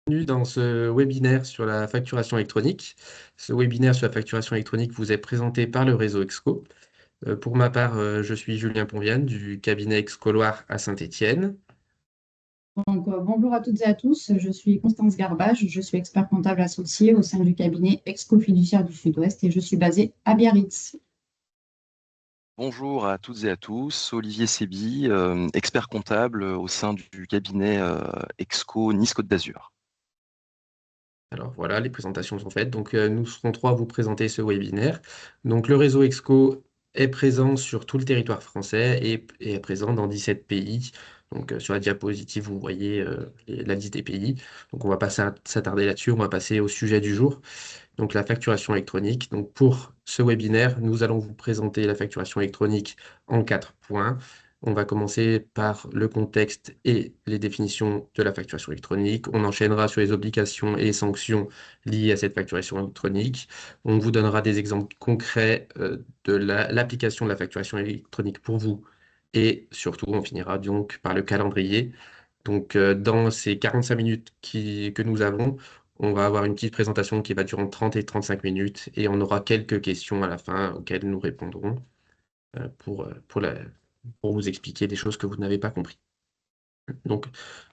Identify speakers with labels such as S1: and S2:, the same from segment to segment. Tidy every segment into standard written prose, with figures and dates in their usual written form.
S1: Bienvenue dans ce webinaire sur la facturation électronique. Ce webinaire sur la facturation électronique vous est présenté par le réseau Exco. Pour ma part, je suis Julien Ponviane du cabinet Exco Loire à Saint-Étienne.
S2: Bonjour à toutes et à tous, je suis Constance Garbage, je suis expert comptable associé au sein du cabinet Exco Fiduciaire du Sud-Ouest et je suis basée à Biarritz.
S3: Bonjour à toutes et à tous, Olivier Séby, expert comptable au sein du cabinet Exco Nice Côte d'Azur.
S1: Alors voilà, les présentations sont faites. Donc nous serons trois à vous présenter ce webinaire. Donc le réseau Exco est présent sur tout le territoire français et est présent dans 17 pays. Donc sur la diapositive, vous voyez la liste des pays. Donc on va pas s'attarder là-dessus, on va passer au sujet du jour. Donc la facturation électronique. Donc pour ce webinaire, nous allons vous présenter la facturation électronique en 4 points. On va commencer par le contexte et les définitions de la facturation électronique. On enchaînera sur les obligations et les sanctions liées à cette facturation électronique. On vous donnera des exemples concrets de l'application de la facturation électronique pour vous. Et surtout, on finira donc par le calendrier. Donc, dans ces 45 minutes que nous avons, on va avoir une petite présentation qui va durer entre 30 et 35 minutes et on aura quelques questions à la fin auxquelles nous répondrons euh, pour, euh, pour, la- pour vous expliquer des choses que vous n'avez pas compris. Donc,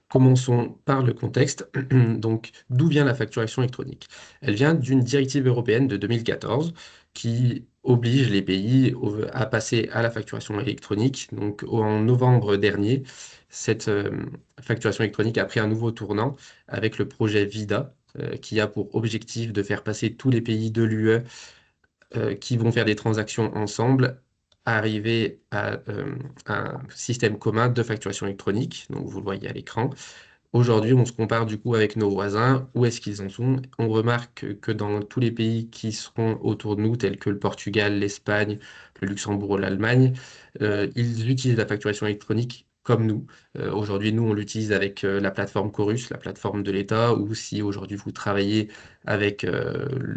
S1: commençons par le contexte. Donc, d'où vient la facturation électronique? Elle vient d'une directive européenne de 2014 qui oblige les pays à passer à la facturation électronique. Donc, en novembre dernier, cette facturation électronique a pris un nouveau tournant avec le projet VIDA, qui a pour objectif de faire passer tous les pays de l'UE qui vont faire des transactions ensemble, arriver à un système commun de facturation électronique. Donc, vous le voyez à l'écran. Aujourd'hui, on se compare du coup avec nos voisins. Où est-ce qu'ils en sont? On remarque que dans tous les pays qui seront autour de nous, tels que le Portugal, l'Espagne, le Luxembourg ou l'Allemagne, ils utilisent la facturation électronique comme nous. Aujourd'hui, nous, on l'utilise avec la plateforme Chorus, la plateforme de l'État, ou si aujourd'hui vous travaillez avec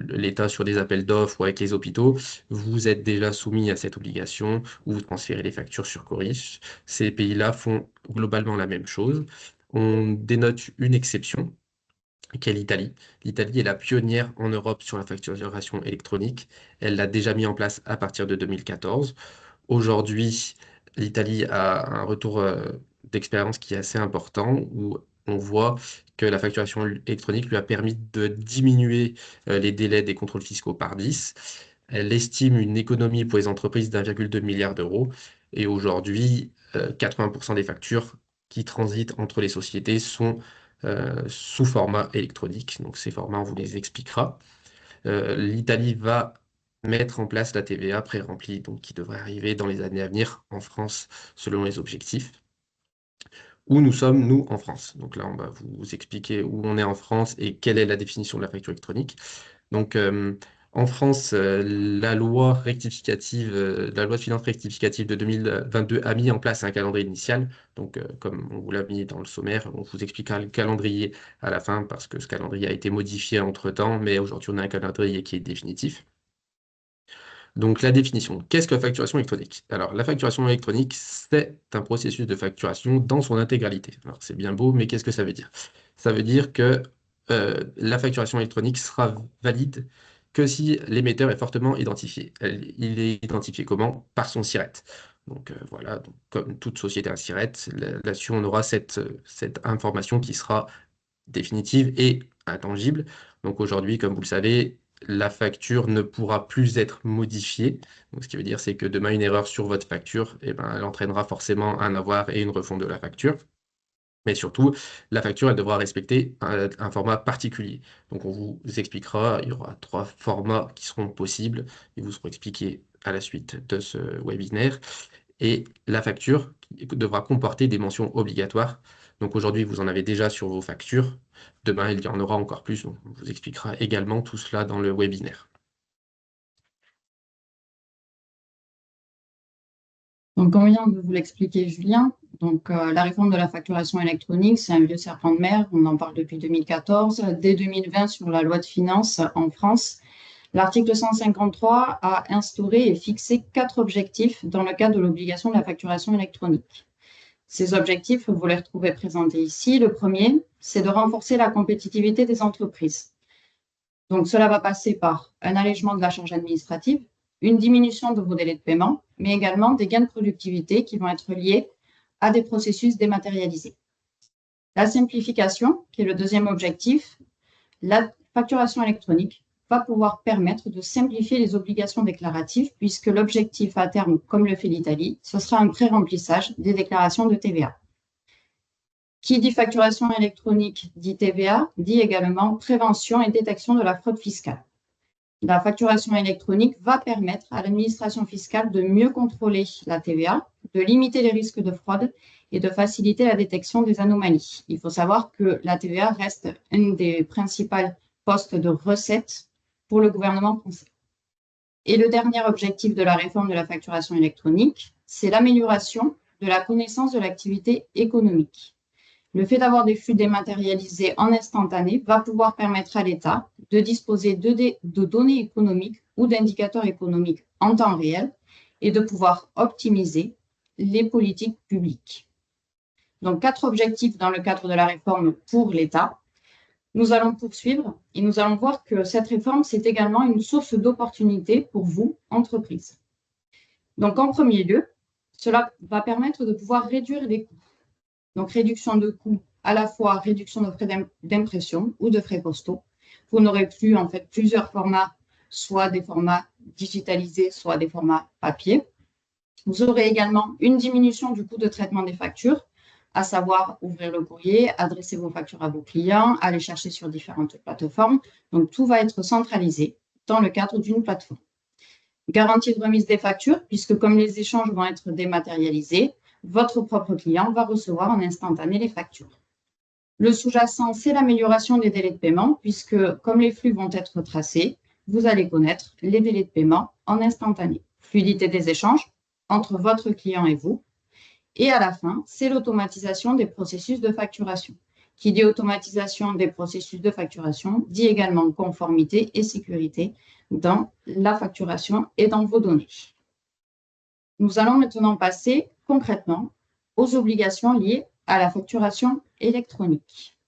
S1: l'État sur des appels d'offres ou avec les hôpitaux, vous êtes déjà soumis à cette obligation où vous transférez les factures sur Chorus. Ces pays-là font globalement la même chose. On dénote une exception, qui est l'Italie. L'Italie est la pionnière en Europe sur la facturation électronique. Elle l'a déjà mis en place à partir de 2014. Aujourd'hui, l'Italie a un retour d'expérience qui est assez important, où on voit que la facturation électronique lui a permis de diminuer les délais des contrôles fiscaux par 10. Elle estime une économie pour les entreprises d'1,2 milliard d'euros. Et aujourd'hui, 80% des factures qui transitent entre les sociétés sont sous format électronique. Donc ces formats, on vous les expliquera. L'Italie va mettre en place la TVA pré-remplie, donc qui devrait arriver dans les années à venir en France selon les objectifs. Où nous sommes, nous, en France. Donc là, on va vous expliquer où on est en France et quelle est la définition de la facture électronique. Donc, en France, la loi de finances rectificative de 2022 a mis en place un calendrier initial. Donc, comme on vous l'a mis dans le sommaire, on vous expliquera le calendrier à la fin parce que ce calendrier a été modifié entre-temps, mais aujourd'hui, on a un calendrier qui est définitif. Donc, la définition. Qu'est-ce que la facturation électronique? Alors, la facturation électronique, c'est un processus de facturation dans son intégralité. Alors, c'est bien beau, mais qu'est-ce que ça veut dire? Ça veut dire que la facturation électronique sera valide que si l'émetteur est fortement identifié. Il est identifié comment? Par son SIRET. Donc, voilà, donc, comme toute société à SIRET, là-dessus, on aura cette information qui sera définitive et intangible. Donc aujourd'hui, comme vous le savez, la facture ne pourra plus être modifiée. Donc, ce qui veut dire, c'est que demain, une erreur sur votre facture, eh ben, elle entraînera forcément un avoir et une refonte de la facture. Mais surtout, la facture, elle devra respecter un format particulier. Donc, on vous expliquera, il y aura 3 formats qui seront possibles et vous seront expliqués à la suite de ce webinaire. Et la facture devra comporter des mentions obligatoires. Donc aujourd'hui, vous en avez déjà sur vos factures. Demain, il y en aura encore plus. On vous expliquera également tout cela dans le webinaire.
S2: Donc, comme vient de vous l'expliquer Julien, la réforme de la facturation électronique, c'est un vieux serpent de mer, on en parle depuis 2014. Dès 2020, sur la loi de finances en France, l'article 153 a instauré et fixé 4 objectifs dans le cadre de l'obligation de la facturation électronique. Ces objectifs, vous les retrouvez présentés ici. Le premier, c'est de renforcer la compétitivité des entreprises. Donc, cela va passer par un allègement de la charge administrative, une diminution de vos délais de paiement, mais également des gains de productivité qui vont être liés à des processus dématérialisés. La simplification, qui est le deuxième objectif, la facturation électronique va pouvoir permettre de simplifier les obligations déclaratives puisque l'objectif à terme, comme le fait l'Italie, ce sera un pré-remplissage des déclarations de TVA. Qui dit facturation électronique dit TVA, dit également prévention et détection de la fraude fiscale. La facturation électronique va permettre à l'administration fiscale de mieux contrôler la TVA, de limiter les risques de fraude et de faciliter la détection des anomalies. Il faut savoir que la TVA reste un des principaux postes de recettes pour le gouvernement français. Et le dernier objectif de la réforme de la facturation électronique, c'est l'amélioration de la connaissance de l'activité économique. Le fait d'avoir des flux dématérialisés en instantané va pouvoir permettre à l'État de disposer de données économiques ou d'indicateurs économiques en temps réel et de pouvoir optimiser les politiques publiques. Donc, 4 objectifs dans le cadre de la réforme pour l'État. Nous allons poursuivre et nous allons voir que cette réforme, c'est également une source d'opportunités pour vous, entreprises. Donc, en premier lieu, cela va permettre de pouvoir réduire les coûts. Donc, réduction de coûts, à la fois réduction de frais d'impression ou de frais postaux. Vous n'aurez plus en fait plusieurs formats, soit des formats digitalisés, soit des formats papier. Vous aurez également une diminution du coût de traitement des factures, à savoir ouvrir le courrier, adresser vos factures à vos clients, aller chercher sur différentes plateformes. Donc, tout va être centralisé dans le cadre d'une plateforme. Garantie de remise des factures, puisque comme les échanges vont être dématérialisés, votre propre client va recevoir en instantané les factures. Le sous-jacent, c'est l'amélioration des délais de paiement, puisque comme les flux vont être tracés, vous allez connaître les délais de paiement en instantané. Fluidité des échanges entre votre client et vous. Et à la fin, c'est l'automatisation des processus de facturation. Qui dit automatisation des processus de facturation, dit également conformité et sécurité dans la facturation et dans vos données. Nous allons maintenant passer concrètement aux obligations liées à la facturation électronique.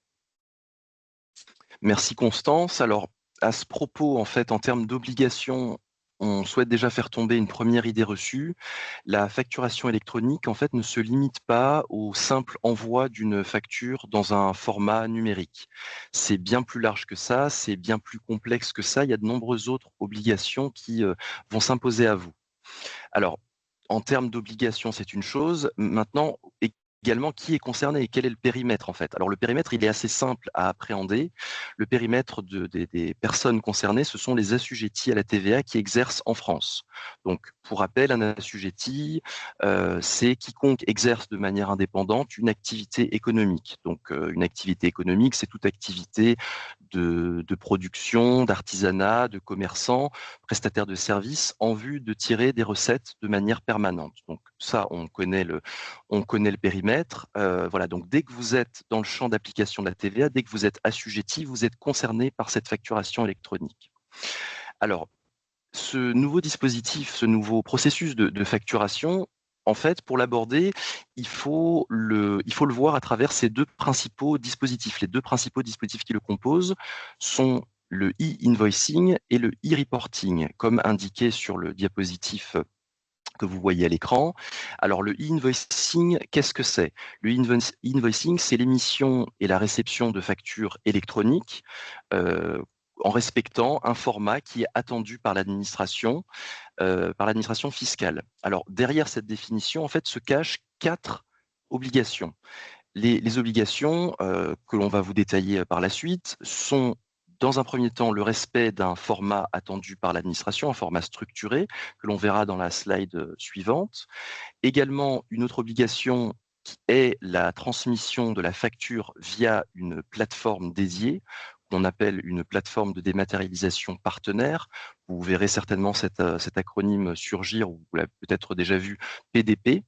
S3: Merci Constance. Alors, à ce propos, en fait, en termes d'obligations, on souhaite déjà faire tomber une première idée reçue. La facturation électronique, en fait, ne se limite pas au simple envoi d'une facture dans un format numérique. C'est bien plus large que ça, c'est bien plus complexe que ça. Il y a de nombreuses autres obligations qui vont s'imposer à vous. Alors, en termes d'obligations, c'est une chose. Maintenant, également, qui est concerné et quel est le périmètre en fait? Alors le périmètre, il est assez simple à appréhender. Le périmètre des personnes concernées, ce sont les assujettis à la TVA qui exercent en France. Donc pour rappel, un assujetti, c'est quiconque exerce de manière indépendante une activité économique. Donc une activité économique, c'est toute activité de production, d'artisanat, de commerçant, prestataire de services en vue de tirer des recettes de manière permanente. Donc ça, on connaît le périmètre. Voilà, donc dès que vous êtes dans le champ d'application de la TVA, dès que vous êtes assujetti, vous êtes concerné par cette facturation électronique. Alors, ce nouveau dispositif, ce nouveau processus de facturation, en fait, pour l'aborder, il faut le voir à travers ces deux principaux dispositifs. Les deux principaux dispositifs qui le composent sont le e-invoicing et le e-reporting, comme indiqué sur le diapositive que vous voyez à l'écran. Alors, le e-invoicing, qu'est-ce que c'est? Le e-invoicing, c'est l'émission et la réception de factures électroniques en respectant un format qui est attendu par l'administration fiscale. Alors, derrière cette définition, en fait, se cachent 4 obligations. Les obligations que l'on va vous détailler par la suite sont dans un premier temps le respect d'un format attendu par l'administration, un format structuré que l'on verra dans la slide suivante. Également, une autre obligation qui est la transmission de la facture via une plateforme dédiée qu'on appelle une plateforme de dématérialisation partenaire. Vous verrez certainement cet acronyme surgir, ou vous l'avez peut-être déjà vu, PDP.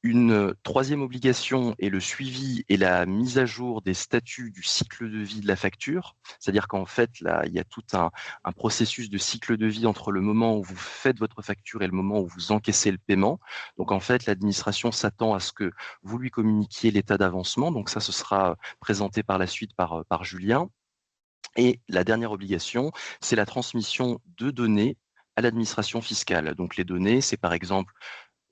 S3: Une troisième obligation est le suivi et la mise à jour des statuts du cycle de vie de la facture. C'est-à-dire qu'en fait, là, il y a tout un processus de cycle de vie entre le moment où vous faites votre facture et le moment où vous encaissez le paiement. Donc, en fait, l'administration s'attend à ce que vous lui communiquiez l'état d'avancement. Donc, ça, ce sera présenté par la suite par Julien. Et la dernière obligation, c'est la transmission de données à l'administration fiscale. Donc, les données, c'est par exemple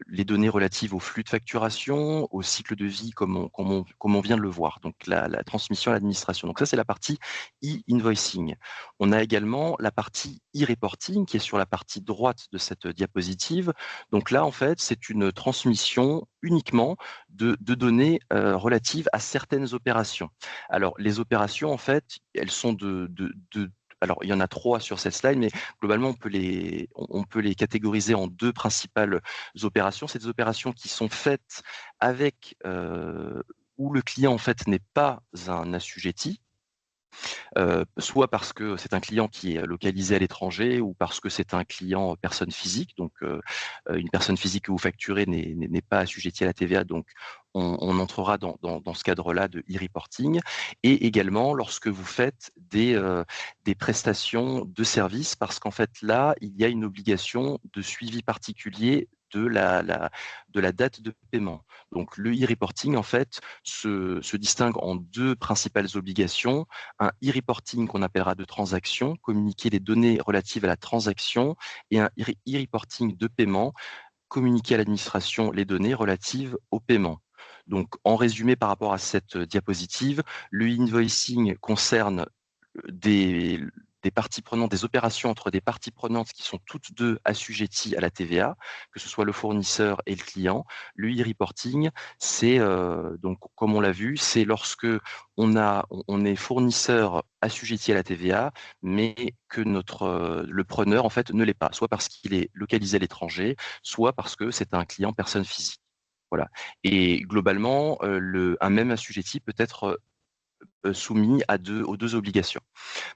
S3: les données relatives au flux de facturation, au cycle de vie, comme on vient de le voir, donc la transmission à l'administration. Donc ça, c'est la partie e-invoicing. On a également la partie e-reporting qui est sur la partie droite de cette diapositive. Donc là, en fait, c'est une transmission uniquement de données relatives à certaines opérations. Alors, les opérations, en fait, elles sont alors, il y en a 3 sur cette slide, mais globalement, on peut les catégoriser en 2 principales opérations. C'est des opérations qui sont faites avec où le client en fait n'est pas un assujetti, soit parce que c'est un client qui est localisé à l'étranger ou parce que c'est un client personne physique. Donc, une personne physique que vous facturez n'est pas assujettie à la TVA. Donc, on entrera dans ce cadre-là de e-reporting. Et également, lorsque vous faites des prestations de services, parce qu'en fait, là, il y a une obligation de suivi particulier de la date de paiement. Donc, le e-reporting, en fait, se distingue en 2 principales obligations. Un e-reporting qu'on appellera de transaction, communiquer les données relatives à la transaction, et un e-reporting de paiement, communiquer à l'administration les données relatives au paiement. Donc, en résumé par rapport à cette diapositive, le invoicing concerne des parties prenantes, des opérations entre des parties prenantes qui sont toutes deux assujetties à la TVA, que ce soit le fournisseur et le client. Le e-reporting, c'est donc comme on l'a vu, c'est lorsque on est fournisseur assujetti à la TVA, mais que le preneur en fait ne l'est pas, soit parce qu'il est localisé à l'étranger, soit parce que c'est un client personne physique. Voilà. Et globalement, un même assujetti peut être soumis aux 2 obligations.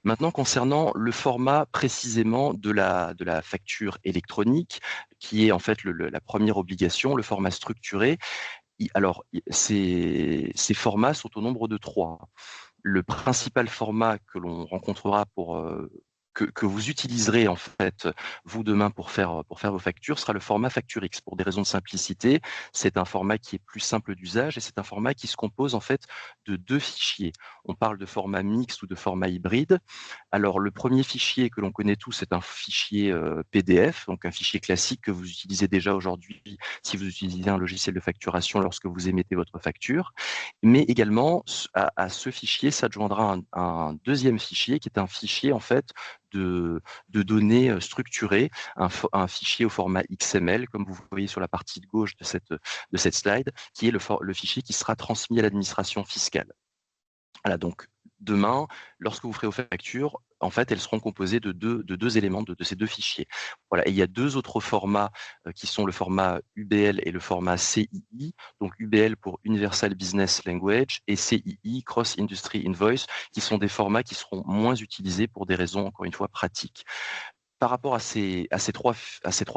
S3: Maintenant, concernant le format précisément de la facture électronique, qui est en fait la première obligation, le format structuré. Alors, ces formats sont au nombre de 3. Le principal format que l'on rencontrera que vous utiliserez en fait vous demain pour faire vos factures sera le format FactureX. Pour des raisons de simplicité, c'est un format qui est plus simple d'usage et c'est un format qui se compose en fait de 2 fichiers. On parle de format mixte ou de format hybride. Alors, le premier fichier que l'on connaît tous, c'est un fichier PDF, donc un fichier classique que vous utilisez déjà aujourd'hui si vous utilisez un logiciel de facturation lorsque vous émettez votre facture. Mais également, à ce fichier s'adjoindra un deuxième fichier qui est un fichier en fait de données structurées, un fichier au format XML, comme vous voyez sur la partie de gauche de cette slide, qui est le fichier qui sera transmis à l'administration fiscale. Voilà, donc demain, lorsque vous ferez vos factures, en fait, elles seront composées de deux éléments de ces 2 fichiers. Voilà, et il y a 2 autres formats qui sont le format UBL et le format CII. Donc UBL pour Universal Business Language et CII, Cross Industry Invoice, qui sont des formats qui seront moins utilisés pour des raisons, encore une fois, pratiques. Par rapport à ces 3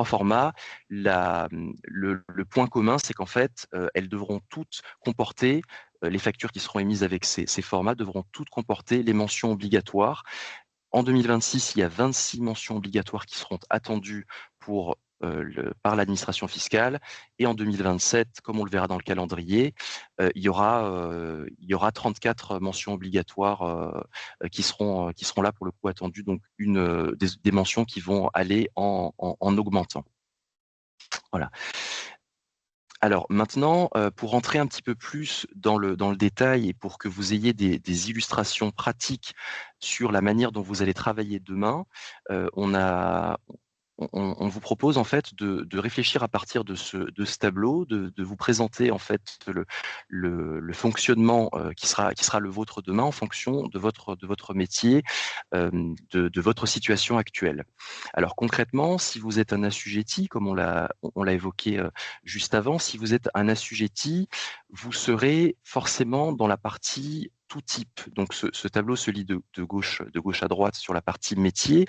S3: formats, le point commun, c'est qu'en fait, elles devront toutes comporter, les factures qui seront émises avec ces formats devront toutes comporter les mentions obligatoires. En 2026, il y a 26 mentions obligatoires qui seront attendues par l'administration fiscale. Et en 2027, comme on le verra dans le calendrier, il y aura 34 mentions obligatoires qui seront là pour le coup attendues, donc des mentions qui vont aller en augmentant. Voilà. Alors maintenant, pour rentrer un petit peu plus dans le détail et pour que vous ayez des illustrations pratiques sur la manière dont vous allez travailler demain, on vous propose en fait de réfléchir à partir de ce tableau, de vous présenter en fait le fonctionnement qui sera le vôtre demain en fonction de votre métier, de votre situation actuelle. Alors concrètement, si vous êtes un assujetti, comme on l'a évoqué juste avant, si vous êtes un assujetti, vous serez forcément dans la partie tout type. Donc ce tableau se lit de gauche à droite sur la partie métier.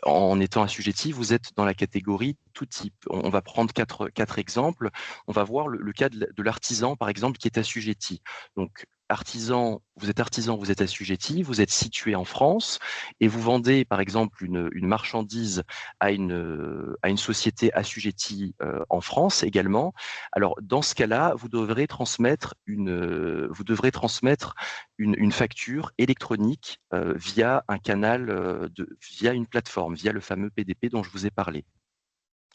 S3: en étant assujetti, vous êtes dans la catégorie tout type. On va prendre quatre exemples. On va voir le cas de l'artisan, par exemple, qui est assujetti. Donc, artisan, vous êtes assujetti, vous êtes situé en France et vous vendez, par exemple, une marchandise à une société assujettie en France également. Alors, dans ce cas-là, vous devrez transmettre une facture électronique via un canal, via une plateforme, via le fameux PDP dont je vous ai parlé.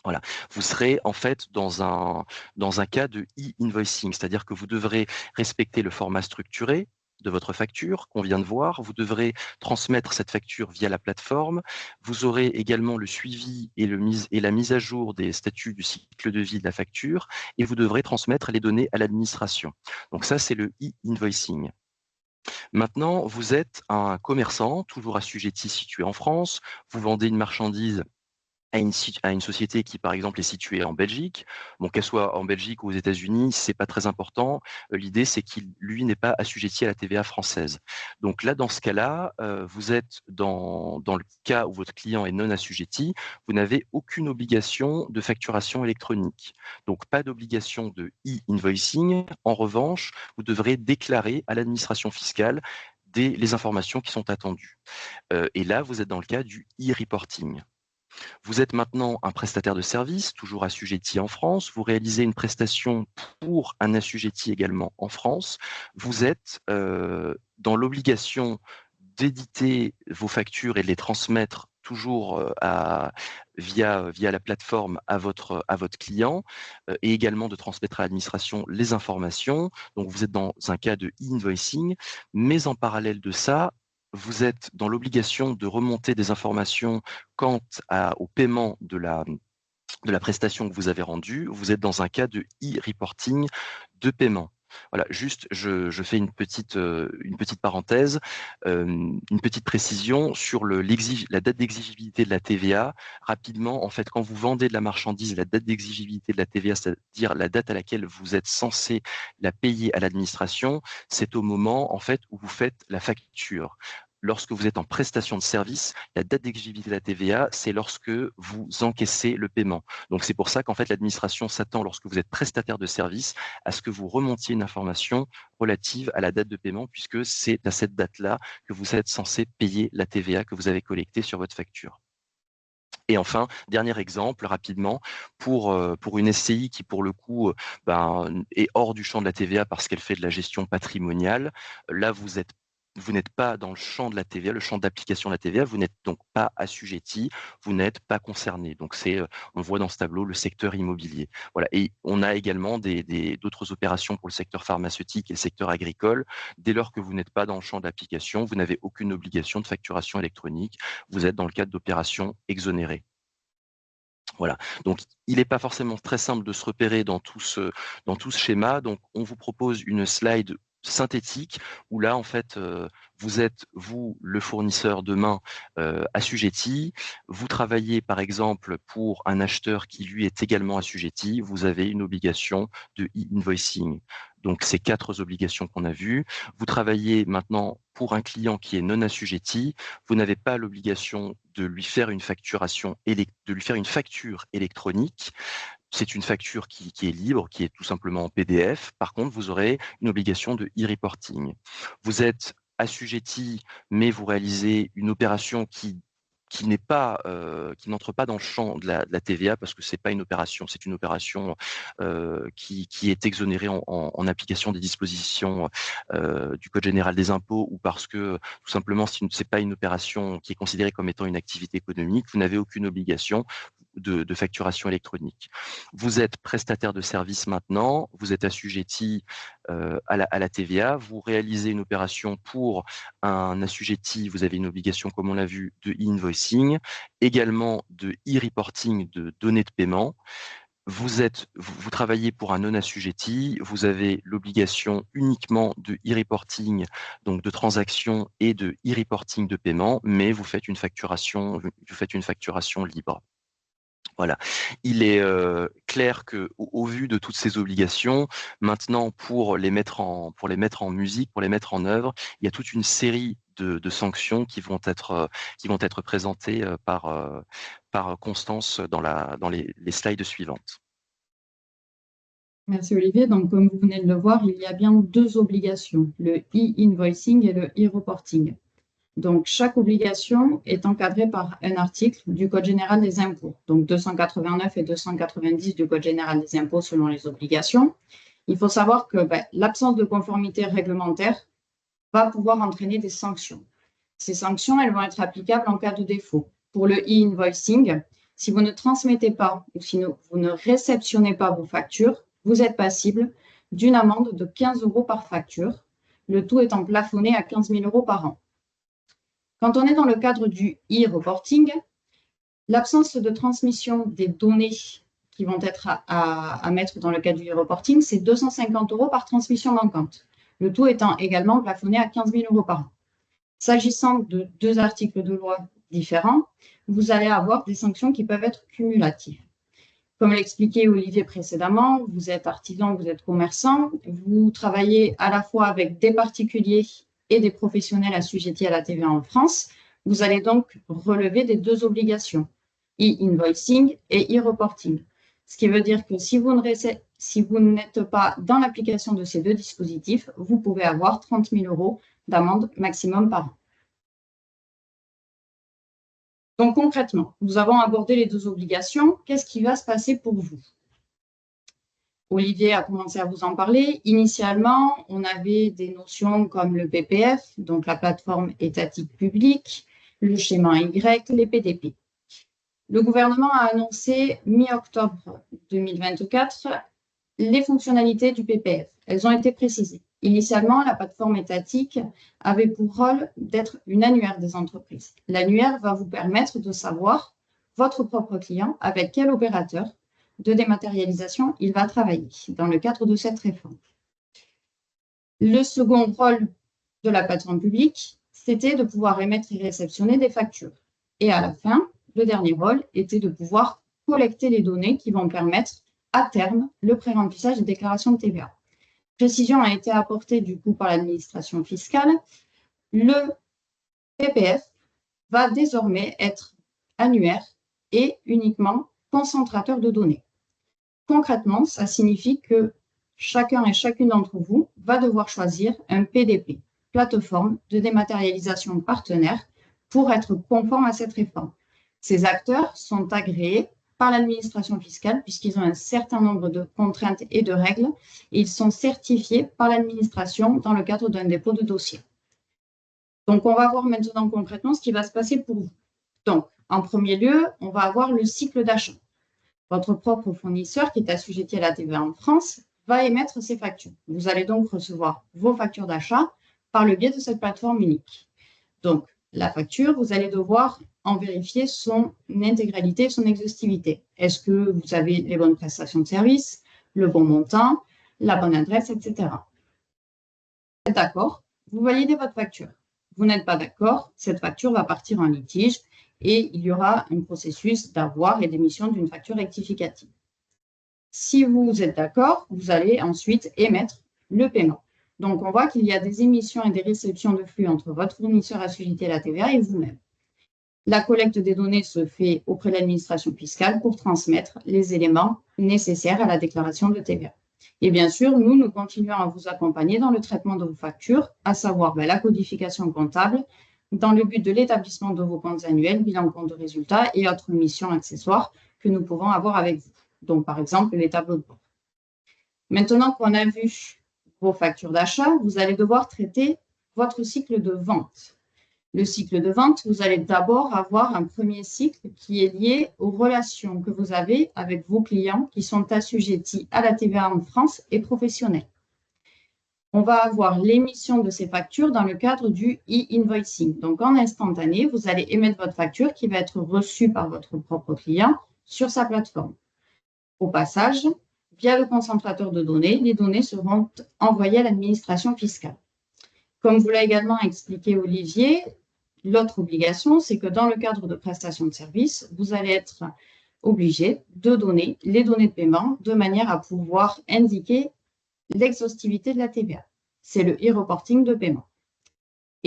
S3: Voilà. Vous serez en fait dans un cas de e-invoicing, c'est-à-dire que vous devrez respecter le format structuré de votre facture qu'on vient de voir. Vous devrez transmettre cette facture via la plateforme. Vous aurez également le suivi et la mise à jour des statuts du cycle de vie de la facture et vous devrez transmettre les données à l'administration. Donc ça, c'est le e-invoicing. Maintenant, vous êtes un commerçant, toujours assujetti, situé en France. Vous vendez une marchandise à une société qui, par exemple, est située en Belgique. Bon, qu'elle soit en Belgique ou aux États-Unis, c'est pas très important. L'idée, c'est qu'il, lui, n'est pas assujetti à la TVA française. Donc là, dans ce cas-là, vous êtes dans le cas où votre client est non assujetti, vous n'avez aucune obligation de facturation électronique. Donc, pas d'obligation de e-invoicing. En revanche, vous devrez déclarer à l'administration fiscale les informations qui sont attendues. Et là, vous êtes dans le cas du e-reporting. Vous êtes maintenant un prestataire de service, toujours assujetti en France. Vous réalisez une prestation pour un assujetti également en France. Vous êtes dans l'obligation d'éditer vos factures et de les transmettre toujours via la plateforme à votre client et également de transmettre à l'administration les informations. Donc, vous êtes dans un cas de e-invoicing, mais en parallèle de ça, vous êtes dans l'obligation de remonter des informations quant au paiement de la prestation que vous avez rendue. Vous êtes dans un cas de e-reporting de paiement. Voilà, juste, je fais une petite parenthèse, une petite précision sur la date d'exigibilité de la TVA. Rapidement, en fait, quand vous vendez de la marchandise, la date d'exigibilité de la TVA, c'est-à-dire la date à laquelle vous êtes censé la payer à l'administration, c'est au moment, en fait, où vous faites la facture. Lorsque vous êtes en prestation de service, la date d'exigibilité de la TVA, c'est lorsque vous encaissez le paiement. Donc, c'est pour ça qu'en fait, l'administration s'attend, lorsque vous êtes prestataire de service, à ce que vous remontiez une information relative à la date de paiement, puisque c'est à cette date-là que vous êtes censé payer la TVA que vous avez collectée sur votre facture. Et enfin, dernier exemple, rapidement, pour une SCI qui, pour le coup, est hors du champ de la TVA parce qu'elle fait de la gestion patrimoniale, là, vous n'êtes pas dans le champ de la TVA, le champ d'application de la TVA, vous n'êtes donc pas assujetti, vous n'êtes pas concerné. Donc, on voit dans ce tableau le secteur immobilier. Voilà. Et on a également d'autres opérations pour le secteur pharmaceutique et le secteur agricole. Dès lors que vous n'êtes pas dans le champ d'application, vous n'avez aucune obligation de facturation électronique. Vous êtes dans le cadre d'opérations exonérées. Voilà. Donc, il n'est pas forcément très simple de se repérer dans tout ce schéma. Donc, on vous propose une slide synthétique où là, en fait, vous êtes, vous, le fournisseur demain assujetti. Vous travaillez, par exemple, pour un acheteur qui, lui, est également assujetti. Vous avez une obligation de e-invoicing. Donc, ces 4 obligations qu'on a vues. Vous travaillez maintenant pour un client qui est non assujetti. Vous n'avez pas l'obligation de lui faire une facture électronique. C'est une facture qui est libre, qui est tout simplement en PDF. Par contre, vous aurez une obligation de e-reporting. Vous êtes assujetti, mais vous réalisez une opération qui n'entre pas dans le champ de la TVA parce que c'est pas une opération, c'est une opération qui est exonérée en application des dispositions du Code général des impôts ou parce que tout simplement c'est pas une opération qui est considérée comme étant une activité économique, vous n'avez aucune obligation de facturation électronique. Vous êtes prestataire de service maintenant, vous êtes assujetti à la TVA, vous réalisez une opération pour un assujetti, vous avez une obligation, comme on l'a vu, de e-invoicing, également de e-reporting de données de paiement. Vous travaillez pour un non-assujetti, vous avez l'obligation uniquement de e-reporting, donc de transactions et de e-reporting de paiement, mais vous faites une facturation libre. Voilà. Il est clair que, au vu de toutes ces obligations, maintenant pour les mettre en musique, pour les mettre en œuvre, il y a toute une série de sanctions qui vont être présentées par Constance dans les slides suivantes.
S2: Merci Olivier. Donc, comme vous venez de le voir, il y a bien deux obligations, le e-invoicing et le e-reporting. Donc, chaque obligation est encadrée par un article du Code général des impôts, donc 289 et 290 du Code général des impôts selon les obligations. Il faut savoir que l'absence de conformité réglementaire va pouvoir entraîner des sanctions. Ces sanctions, elles vont être applicables en cas de défaut. Pour le e-invoicing, si vous ne transmettez pas ou si vous ne réceptionnez pas vos factures, vous êtes passible d'une amende de 15 € par facture, le tout étant plafonné à 15 000 € par an. Quand on est dans le cadre du e-reporting, l'absence de transmission des données qui vont être à mettre dans le cadre du e-reporting, c'est 250 € par transmission manquante, le tout étant également plafonné à 15 000 € par an. S'agissant de deux articles de loi différents, vous allez avoir des sanctions qui peuvent être cumulatives. Comme l'expliquait Olivier précédemment, vous êtes artisan, vous êtes commerçant, vous travaillez à la fois avec des particuliers et des professionnels assujettis à la TVA en France. Vous allez donc relever des deux obligations, e-invoicing et e-reporting. Ce qui veut dire que si vous n'êtes pas dans l'application de ces deux dispositifs, vous pouvez avoir 30 000 € d'amende maximum par an. Donc concrètement, nous avons abordé les deux obligations. Qu'est-ce qui va se passer pour vous? Olivier a commencé à vous en parler. Initialement, on avait des notions comme le PPF, donc la plateforme étatique publique, le schéma Y, les PDP. Le gouvernement a annoncé mi-octobre 2024 les fonctionnalités du PPF. Elles ont été précisées. Initialement, la plateforme étatique avait pour rôle d'être une annuaire des entreprises. L'annuaire va vous permettre de savoir votre propre client avec quel opérateur de dématérialisation il va travailler dans le cadre de cette réforme. Le second rôle de la plateforme publique, c'était de pouvoir émettre et réceptionner des factures. Et à la fin, le dernier rôle était de pouvoir collecter les données qui vont permettre à terme le pré-remplissage des déclarations de TVA. Précision a été apportée du coup par l'administration fiscale. Le PPF va désormais être annuaire et uniquement concentrateur de données. Concrètement, ça signifie que chacun et chacune d'entre vous va devoir choisir un PDP, plateforme de dématérialisation partenaire, pour être conforme à cette réforme. Ces acteurs sont agréés par l'administration fiscale puisqu'ils ont un certain nombre de contraintes et de règles et ils sont certifiés par l'administration dans le cadre d'un dépôt de dossier. Donc, on va voir maintenant concrètement ce qui va se passer pour vous. Donc, en premier lieu, on va avoir le cycle d'achat. Votre propre fournisseur qui est assujetti à la TVA en France va émettre ses factures. Vous allez donc recevoir vos factures d'achat par le biais de cette plateforme unique. Donc, la facture, vous allez devoir en vérifier son intégralité, son exhaustivité. Est-ce que vous avez les bonnes prestations de service, le bon montant, la bonne adresse, etc. Vous êtes d'accord, vous validez votre facture. Vous n'êtes pas d'accord, cette facture va partir en litige et il y aura un processus d'avoir et d'émission d'une facture rectificative. Si vous êtes d'accord, vous allez ensuite émettre le paiement. Donc, on voit qu'il y a des émissions et des réceptions de flux entre votre fournisseur assujetti à la TVA et vous-même. La collecte des données se fait auprès de l'administration fiscale pour transmettre les éléments nécessaires à la déclaration de TVA. Et bien sûr, nous continuons à vous accompagner dans le traitement de vos factures, à savoir la codification comptable, dans le but de l'établissement de vos comptes annuels, bilan compte de résultats et autres missions accessoires que nous pouvons avoir avec vous. Donc, par exemple, les tableaux de bord. Maintenant qu'on a vu vos factures d'achat, vous allez devoir traiter votre cycle de vente. Le cycle de vente, vous allez d'abord avoir un premier cycle qui est lié aux relations que vous avez avec vos clients qui sont assujettis à la TVA en France et professionnels. On va avoir l'émission de ces factures dans le cadre du e-invoicing. Donc, en instantané, vous allez émettre votre facture qui va être reçue par votre propre client sur sa plateforme. Au passage, via le concentrateur de données, les données seront envoyées à l'administration fiscale. Comme vous l'a également expliqué Olivier, l'autre obligation, c'est que dans le cadre de prestation de services, vous allez être obligé de donner les données de paiement de manière à pouvoir indiquer l'exhaustivité de la TVA. C'est le e-reporting de paiement.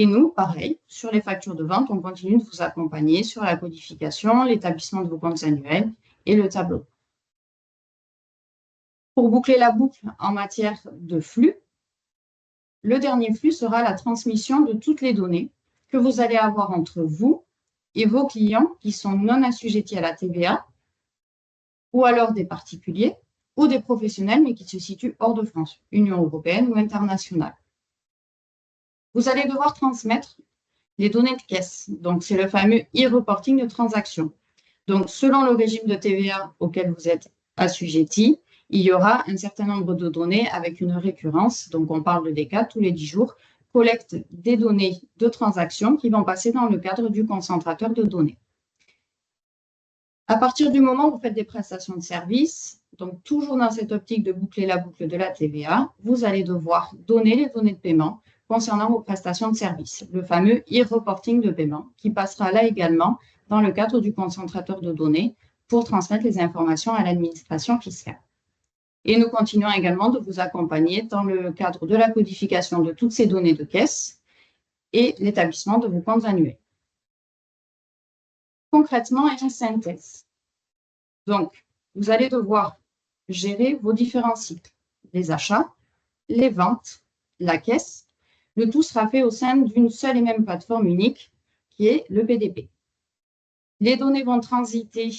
S2: Et nous, pareil, sur les factures de vente, on continue de vous accompagner sur la codification, l'établissement de vos comptes annuels et le tableau. Pour boucler la boucle en matière de flux, le dernier flux sera la transmission de toutes les données que vous allez avoir entre vous et vos clients qui sont non assujettis à la TVA, ou alors des particuliers ou des professionnels, mais qui se situent hors de France, Union européenne ou internationale. Vous allez devoir transmettre les données de caisse. Donc, c'est le fameux e-reporting de transaction. Donc, selon le régime de TVA auquel vous êtes assujetti, il y aura un certain nombre de données avec une récurrence. Donc, on parle de DECA tous les 10 jours, collecte des données de transaction qui vont passer dans le cadre du concentrateur de données. À partir du moment où vous faites des prestations de services, donc toujours dans cette optique de boucler la boucle de la TVA, vous allez devoir donner les données de paiement concernant vos prestations de services, le fameux e-reporting de paiement, qui passera là également dans le cadre du concentrateur de données pour transmettre les informations à l'administration fiscale. Et nous continuons également de vous accompagner dans le cadre de la codification de toutes ces données de caisse et l'établissement de vos comptes annuels. Concrètement et en synthèse. Donc, vous allez devoir gérer vos différents cycles, les achats, les ventes, la caisse. Le tout sera fait au sein d'une seule et même plateforme unique qui est le PDP. Les données vont transiter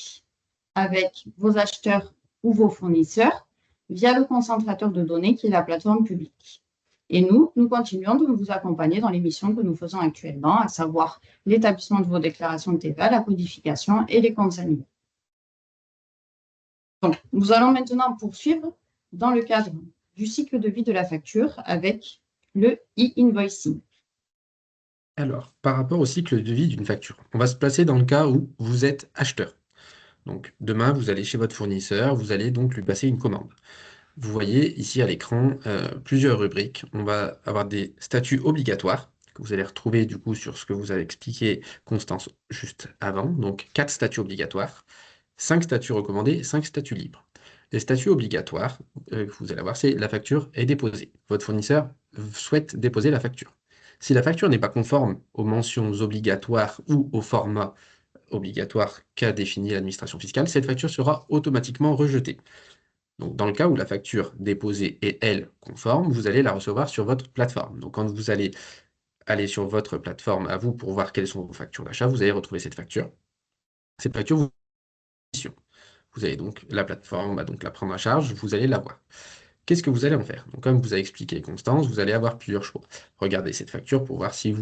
S2: avec vos acheteurs ou vos fournisseurs via le concentrateur de données qui est la plateforme publique. Et nous continuons de vous accompagner dans les missions que nous faisons actuellement, à savoir l'établissement de vos déclarations de TVA, la codification et les comptes annuels. Donc, nous allons maintenant poursuivre dans le cadre du cycle de vie de la facture avec le e-invoicing.
S1: Alors, par rapport au cycle de vie d'une facture, on va se placer dans le cas où vous êtes acheteur. Donc, demain, vous allez chez votre fournisseur, vous allez donc lui passer une commande. Vous voyez ici à l'écran plusieurs rubriques. On va avoir des statuts obligatoires que vous allez retrouver du coup sur ce que vous avez expliqué, Constance, juste avant. Donc 4 statuts obligatoires, 5 statuts recommandés, 5 statuts libres. Les statuts obligatoires que vous allez avoir, c'est la facture est déposée. Votre fournisseur souhaite déposer la facture. Si la facture n'est pas conforme aux mentions obligatoires ou au format obligatoire qu'a défini l'administration fiscale, cette facture sera automatiquement rejetée. Donc, dans le cas où la facture déposée est, elle, conforme, vous allez la recevoir sur votre plateforme. Donc, quand vous allez aller sur votre plateforme à vous pour voir quelles sont vos factures d'achat, vous allez retrouver cette facture. Cette facture, vous allez donc, la plateforme va donc la prendre en charge, vous allez la voir. Qu'est-ce que vous allez en faire? Donc, comme vous a expliqué Constance, vous allez avoir plusieurs choix. Regardez cette facture pour voir si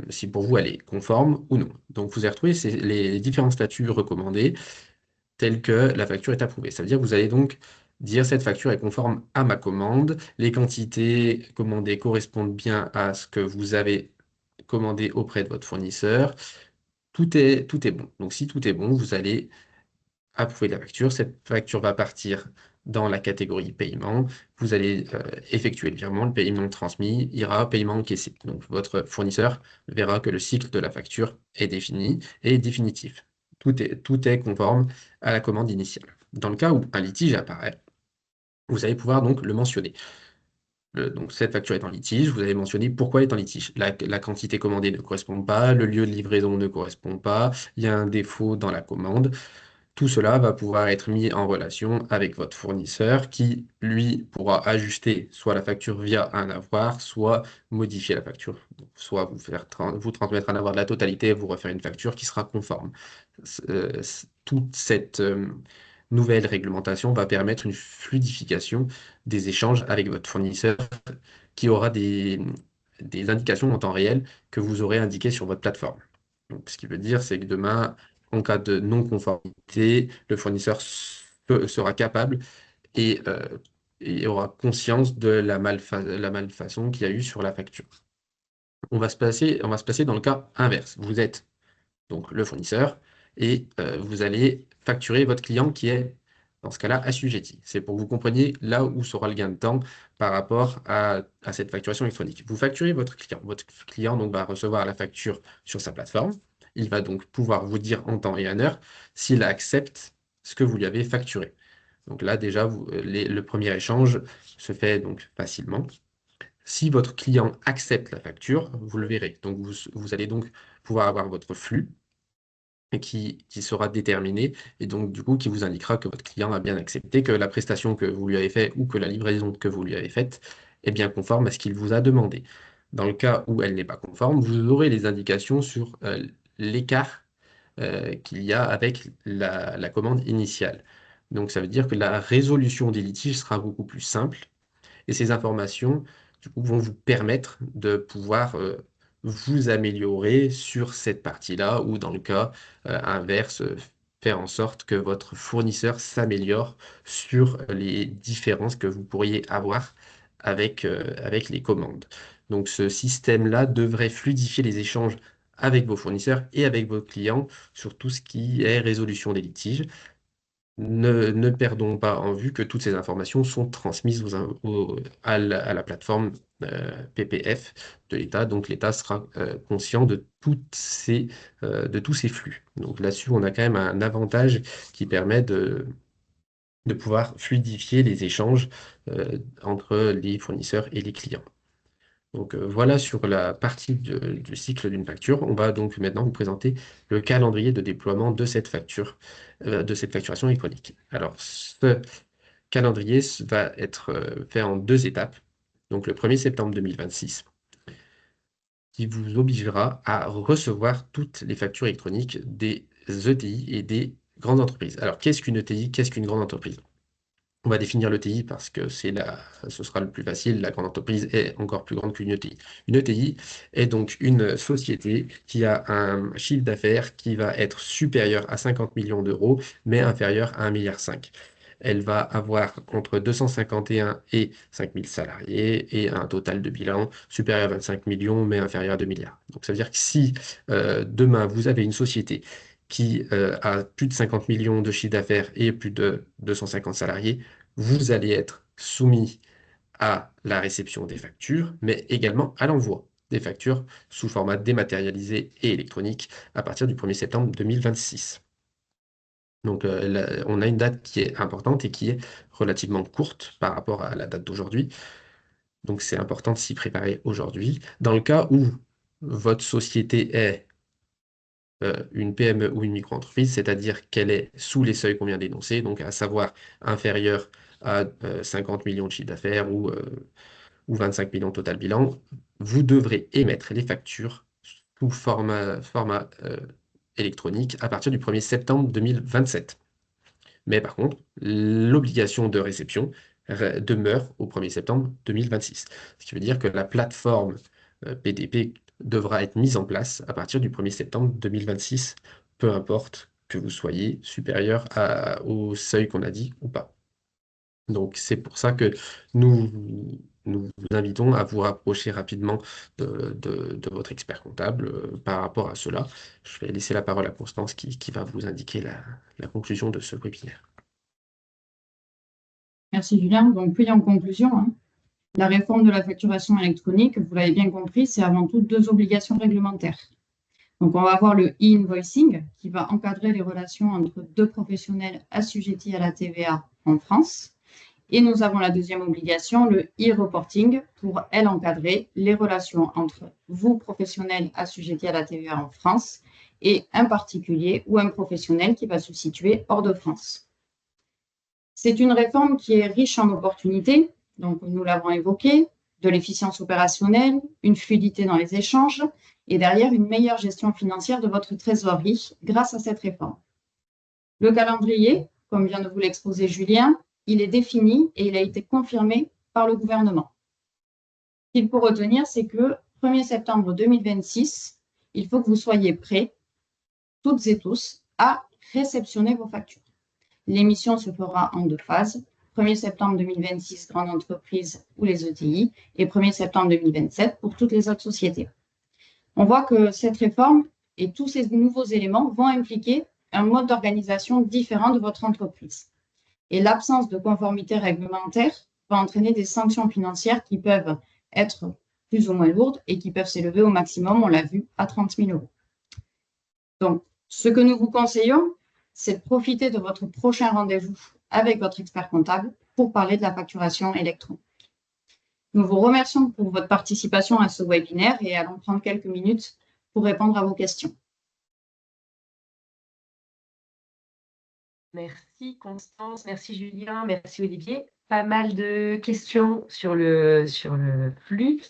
S1: si pour vous elle est conforme ou non. Donc, vous allez retrouver les différents statuts recommandés telle que la facture est approuvée. Ça veut dire que vous allez donc dire cette facture est conforme à ma commande, les quantités commandées correspondent bien à ce que vous avez commandé auprès de votre fournisseur. Tout est bon. Donc si tout est bon, vous allez approuver la facture. Cette facture va partir dans la catégorie paiement. Vous allez effectuer le virement, le paiement transmis ira paiement encaissé. Donc votre fournisseur verra que le cycle de la facture est défini et définitif. Tout est conforme à la commande initiale. Dans le cas où un litige apparaît, vous allez pouvoir donc le mentionner. Donc cette facture est en litige, vous allez mentionner pourquoi elle est en litige. La quantité commandée ne correspond pas, le lieu de livraison ne correspond pas, il y a un défaut dans la commande. Tout cela va pouvoir être mis en relation avec votre fournisseur qui, lui, pourra ajuster soit la facture via un avoir, soit modifier la facture. Donc, soit vous transmettre un avoir de la totalité, vous refaire une facture qui sera conforme. Toute cette nouvelle réglementation va permettre une fluidification des échanges avec votre fournisseur qui aura des indications en temps réel que vous aurez indiquées sur votre plateforme. Donc, ce qui veut dire, c'est que demain, en cas de non-conformité, le fournisseur sera capable et, et aura conscience de la malfaçon qu'il y a eu sur la facture. On va se placer dans le cas inverse. Vous êtes donc le fournisseur et vous allez facturer votre client qui est, dans ce cas-là, assujetti. C'est pour que vous compreniez là où sera le gain de temps par rapport à cette facturation électronique. Vous facturez votre client. Votre client donc, va recevoir la facture sur sa plateforme. Il va donc pouvoir vous dire en temps et en heure s'il accepte ce que vous lui avez facturé. Donc là, déjà, le premier échange se fait donc facilement. Si votre client accepte la facture, vous le verrez. Donc, vous allez donc pouvoir avoir votre flux qui sera déterminé et donc du coup qui vous indiquera que votre client a bien accepté, que la prestation que vous lui avez faite ou que la livraison que vous lui avez faite est bien conforme à ce qu'il vous a demandé. Dans le cas où elle n'est pas conforme, vous aurez les indications sur l'écart qu'il y a avec la commande initiale. Donc ça veut dire que la résolution des litiges sera beaucoup plus simple et ces informations, du coup, vont vous permettre de pouvoir vous améliorer sur cette partie-là ou dans le cas inverse, faire en sorte que votre fournisseur s'améliore sur les différences que vous pourriez avoir avec les commandes. Donc ce système-là devrait fluidifier les échanges avec vos fournisseurs et avec vos clients sur tout ce qui est résolution des litiges. Ne perdons pas en vue que toutes ces informations sont transmises à la plateforme PPF de l'État. Donc l'État sera conscient de tous ces flux. Donc là-dessus, on a quand même un avantage qui permet de pouvoir fluidifier les échanges entre les fournisseurs et les clients. Donc voilà sur la partie du cycle d'une facture. On va donc maintenant vous présenter le calendrier de déploiement de cette facture, de cette facturation électronique. Alors ce calendrier va être fait en 2 étapes. Donc le 1er septembre 2026, qui vous obligera à recevoir toutes les factures électroniques des ETI et des grandes entreprises. Alors qu'est-ce qu'une ETI? Qu'est-ce qu'une grande entreprise? On va définir l'ETI parce que ce sera le plus facile. La grande entreprise est encore plus grande qu'une ETI. Une ETI est donc une société qui a un chiffre d'affaires qui va être supérieur à 50 millions d'euros, mais inférieur à 1,5 milliard. Elle va avoir entre 251 et 5000 salariés et un total de bilan supérieur à 25 millions, mais inférieur à 2 milliards. Donc ça veut dire que si demain vous avez une société qui a plus de 50 millions de chiffre d'affaires et plus de 250 salariés, vous allez être soumis à la réception des factures, mais également à l'envoi des factures sous format dématérialisé et électronique à partir du 1er septembre 2026. Donc on a une date qui est importante et qui est relativement courte par rapport à la date d'aujourd'hui. Donc c'est important de s'y préparer aujourd'hui. Dans le cas où votre société est une PME ou une micro-entreprise, c'est-à-dire qu'elle est sous les seuils qu'on vient d'énoncer, donc à savoir inférieure à 50 millions de chiffre d'affaires ou 25 millions de total bilan, vous devrez émettre les factures sous format électronique à partir du 1er septembre 2027. Mais par contre, l'obligation de réception demeure au 1er septembre 2026. Ce qui veut dire que la plateforme PDP devra être mise en place à partir du 1er septembre 2026, peu importe que vous soyez supérieur au seuil qu'on a dit ou pas. Donc c'est pour ça que nous vous invitons à vous rapprocher rapidement de votre expert comptable par rapport à cela. Je vais laisser la parole à Constance qui va vous indiquer la conclusion de ce webinaire.
S2: Merci Julien. Donc oui, en conclusion, la réforme de la facturation électronique, vous l'avez bien compris, c'est avant tout 2 obligations réglementaires. Donc on va avoir le e-invoicing qui va encadrer les relations entre 2 professionnels assujettis à la TVA en France. Et nous avons la deuxième obligation, le e-reporting, pour, elle, encadrer les relations entre vous, professionnels assujettis à la TVA en France, et un particulier ou un professionnel qui va se situer hors de France. C'est une réforme qui est riche en opportunités, donc nous l'avons évoqué, de l'efficience opérationnelle, une fluidité dans les échanges, et derrière une meilleure gestion financière de votre trésorerie grâce à cette réforme. Le calendrier, comme vient de vous l'exposer Julien, il est défini et il a été confirmé par le gouvernement. Ce qu'il faut retenir, c'est que 1er septembre 2026, il faut que vous soyez prêts, toutes et tous, à réceptionner vos factures. L'émission se fera en 2 phases. 1er septembre 2026, grandes entreprises ou les ETI, et 1er septembre 2027 pour toutes les autres sociétés. On voit que cette réforme et tous ces nouveaux éléments vont impliquer un mode d'organisation différent de votre entreprise. Et l'absence de conformité réglementaire va entraîner des sanctions financières qui peuvent être plus ou moins lourdes et qui peuvent s'élever au maximum, on l'a vu, à 30 000 €. Donc, ce que nous vous conseillons, c'est de profiter de votre prochain rendez-vous avec votre expert comptable pour parler de la facturation électronique. Nous vous remercions pour votre participation à ce webinaire et allons prendre quelques minutes pour répondre à vos questions.
S4: Merci Constance, merci Julien, merci Olivier. Pas mal de questions sur le flux.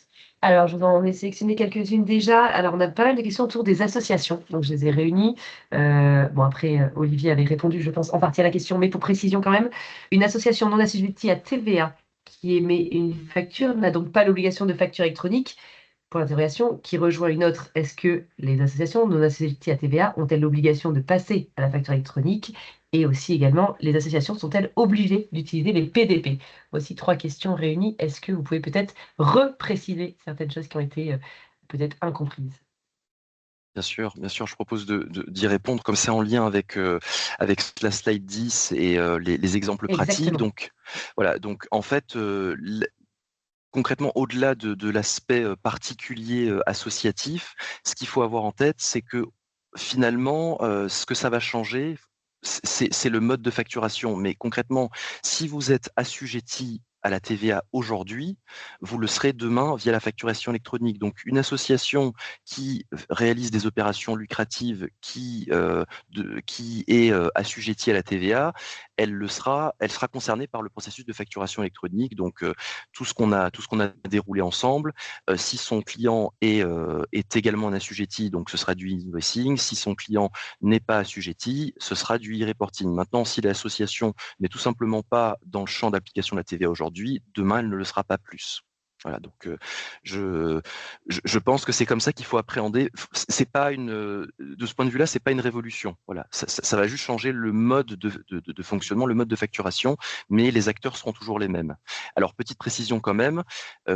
S4: Alors, je vous en ai sélectionné quelques-unes déjà. Alors, on a pas mal de questions autour des associations. Donc, je les ai réunies. Bon, après, Olivier avait répondu, je pense, en partie à la question, mais pour précision quand même. Une association non assujettie à TVA qui émet une facture n'a donc pas l'obligation de facture électronique. Pour l'interrogation, qui rejoint une autre, est-ce que les associations non assujetties à TVA ont-elles l'obligation de passer à la facture électronique? Et aussi également, les associations sont-elles obligées d'utiliser les PDP? Voici 3 questions réunies. Est-ce que vous pouvez peut-être repréciser certaines choses qui ont été peut-être incomprises?
S3: Bien sûr, je propose d'y répondre comme c'est en lien avec, avec la slide 10 et les exemples pratiques.
S4: Exactement.
S3: Donc, voilà, donc en fait, concrètement, au-delà de l'aspect particulier associatif, ce qu'il faut avoir en tête, c'est que finalement, ce que ça va changer, c'est le mode de facturation. Mais concrètement, si vous êtes assujetti à la TVA aujourd'hui, vous le serez demain via la facturation électronique. Donc, une association qui réalise des opérations lucratives, qui est assujettie à la TVA, elle sera concernée par le processus de facturation électronique. Donc, tout ce qu'on a déroulé ensemble. Si son client est également un assujetti, donc ce sera du invoicing. Si son client n'est pas assujetti, ce sera du e-reporting. Maintenant, si l'association n'est tout simplement pas dans le champ d'application de la TVA aujourd'hui, demain, elle ne le sera pas plus. Voilà, donc je pense que c'est comme ça qu'il faut appréhender. C'est pas de ce point de vue-là, c'est pas une révolution. Voilà, ça va juste changer le mode de fonctionnement, le mode de facturation, mais les acteurs seront toujours les mêmes. Alors, petite précision quand même,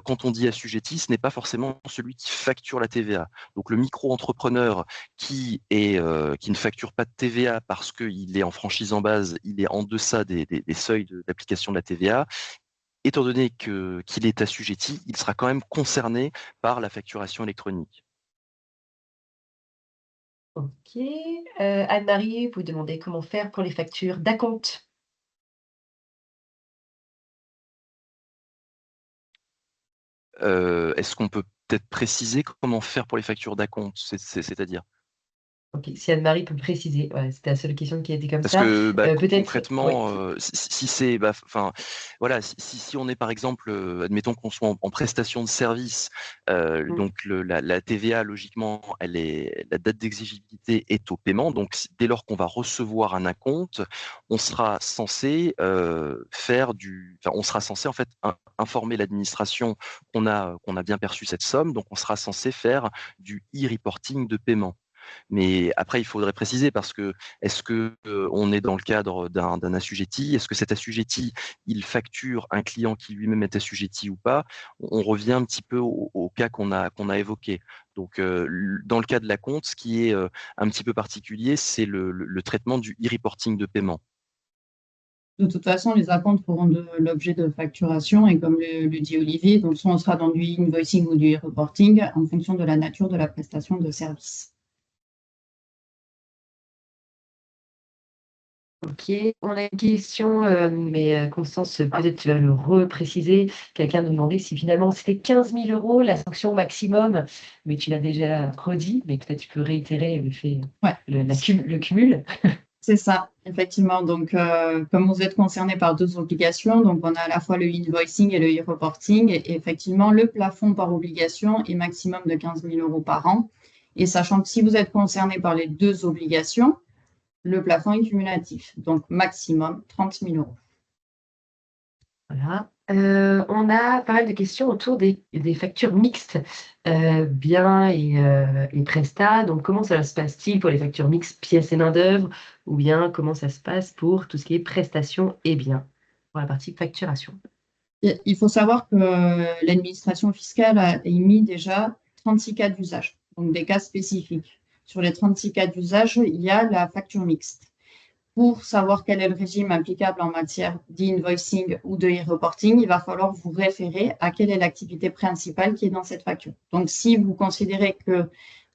S3: quand on dit assujetti, ce n'est pas forcément celui qui facture la TVA. Donc, le micro-entrepreneur qui ne facture pas de TVA parce qu'il est en franchise en base, il est en deçà des seuils d'application de la TVA. Étant donné qu'il est assujetti, il sera quand même concerné par la facturation électronique.
S4: Ok. Anne-Marie, vous demandez comment faire pour les factures d'acompte.
S3: Est-ce qu'on peut peut-être préciser comment faire pour les factures d'acompte, c'est-à-dire?
S4: Ok, si Anne-Marie peut préciser. Ouais, c'était la seule question qui a été comme
S3: Parce
S4: ça.
S3: que
S4: Peut-être, oui.
S3: concrètement, si c'est, enfin, voilà, si on est par exemple, admettons qu'on soit en prestation de service, donc la TVA logiquement, la date d'exigibilité est au paiement. Donc dès lors qu'on va recevoir un acompte, on sera censé on sera censé en fait informer l'administration qu'on a bien perçu cette somme. Donc on sera censé faire du e-reporting de paiement. Mais après, il faudrait préciser parce que est-ce que on est dans le cadre d'un assujetti? Est-ce que cet assujetti, il facture un client qui lui-même est assujetti ou pas? On revient un petit peu au cas qu'on a évoqué. Donc, dans le cas de la compte, ce qui est un petit peu particulier, c'est le traitement du e-reporting de paiement.
S2: De toute façon, les acomptes feront l'objet de facturation et comme le dit Olivier, donc soit on sera dans du invoicing ou du e-reporting en fonction de la nature de la prestation de service.
S4: Ok, on a une question, mais Constance, peut-être tu vas le repréciser. Quelqu'un nous demandait si finalement c'était 15 000 € la sanction maximum, mais tu l'as déjà redit, mais peut-être tu peux réitérer le fait,
S2: Ouais.
S4: le cumul.
S2: C'est ça, effectivement. Donc, comme vous êtes concerné par 2 obligations, donc on a à la fois le invoicing et le e-reporting. Et effectivement, le plafond par obligation est maximum de 15 000 € par an. Et sachant que si vous êtes concerné par les 2 obligations, le plafond est cumulatif, donc maximum 30 000 €.
S4: Voilà. On a pas mal de questions autour des factures mixtes, biens et prestats. Donc, comment ça se passe-t-il pour les factures mixtes, pièces et main-d'œuvre, ou bien comment ça se passe pour tout ce qui est prestations et biens, pour la partie facturation?
S2: Il faut savoir que l'administration fiscale a émis déjà 36 cas d'usage, donc des cas spécifiques. Sur les 36 cas d'usage, il y a la facture mixte. Pour savoir quel est le régime applicable en matière d'invoicing ou de e-reporting, il va falloir vous référer à quelle est l'activité principale qui est dans cette facture. Donc, si vous considérez que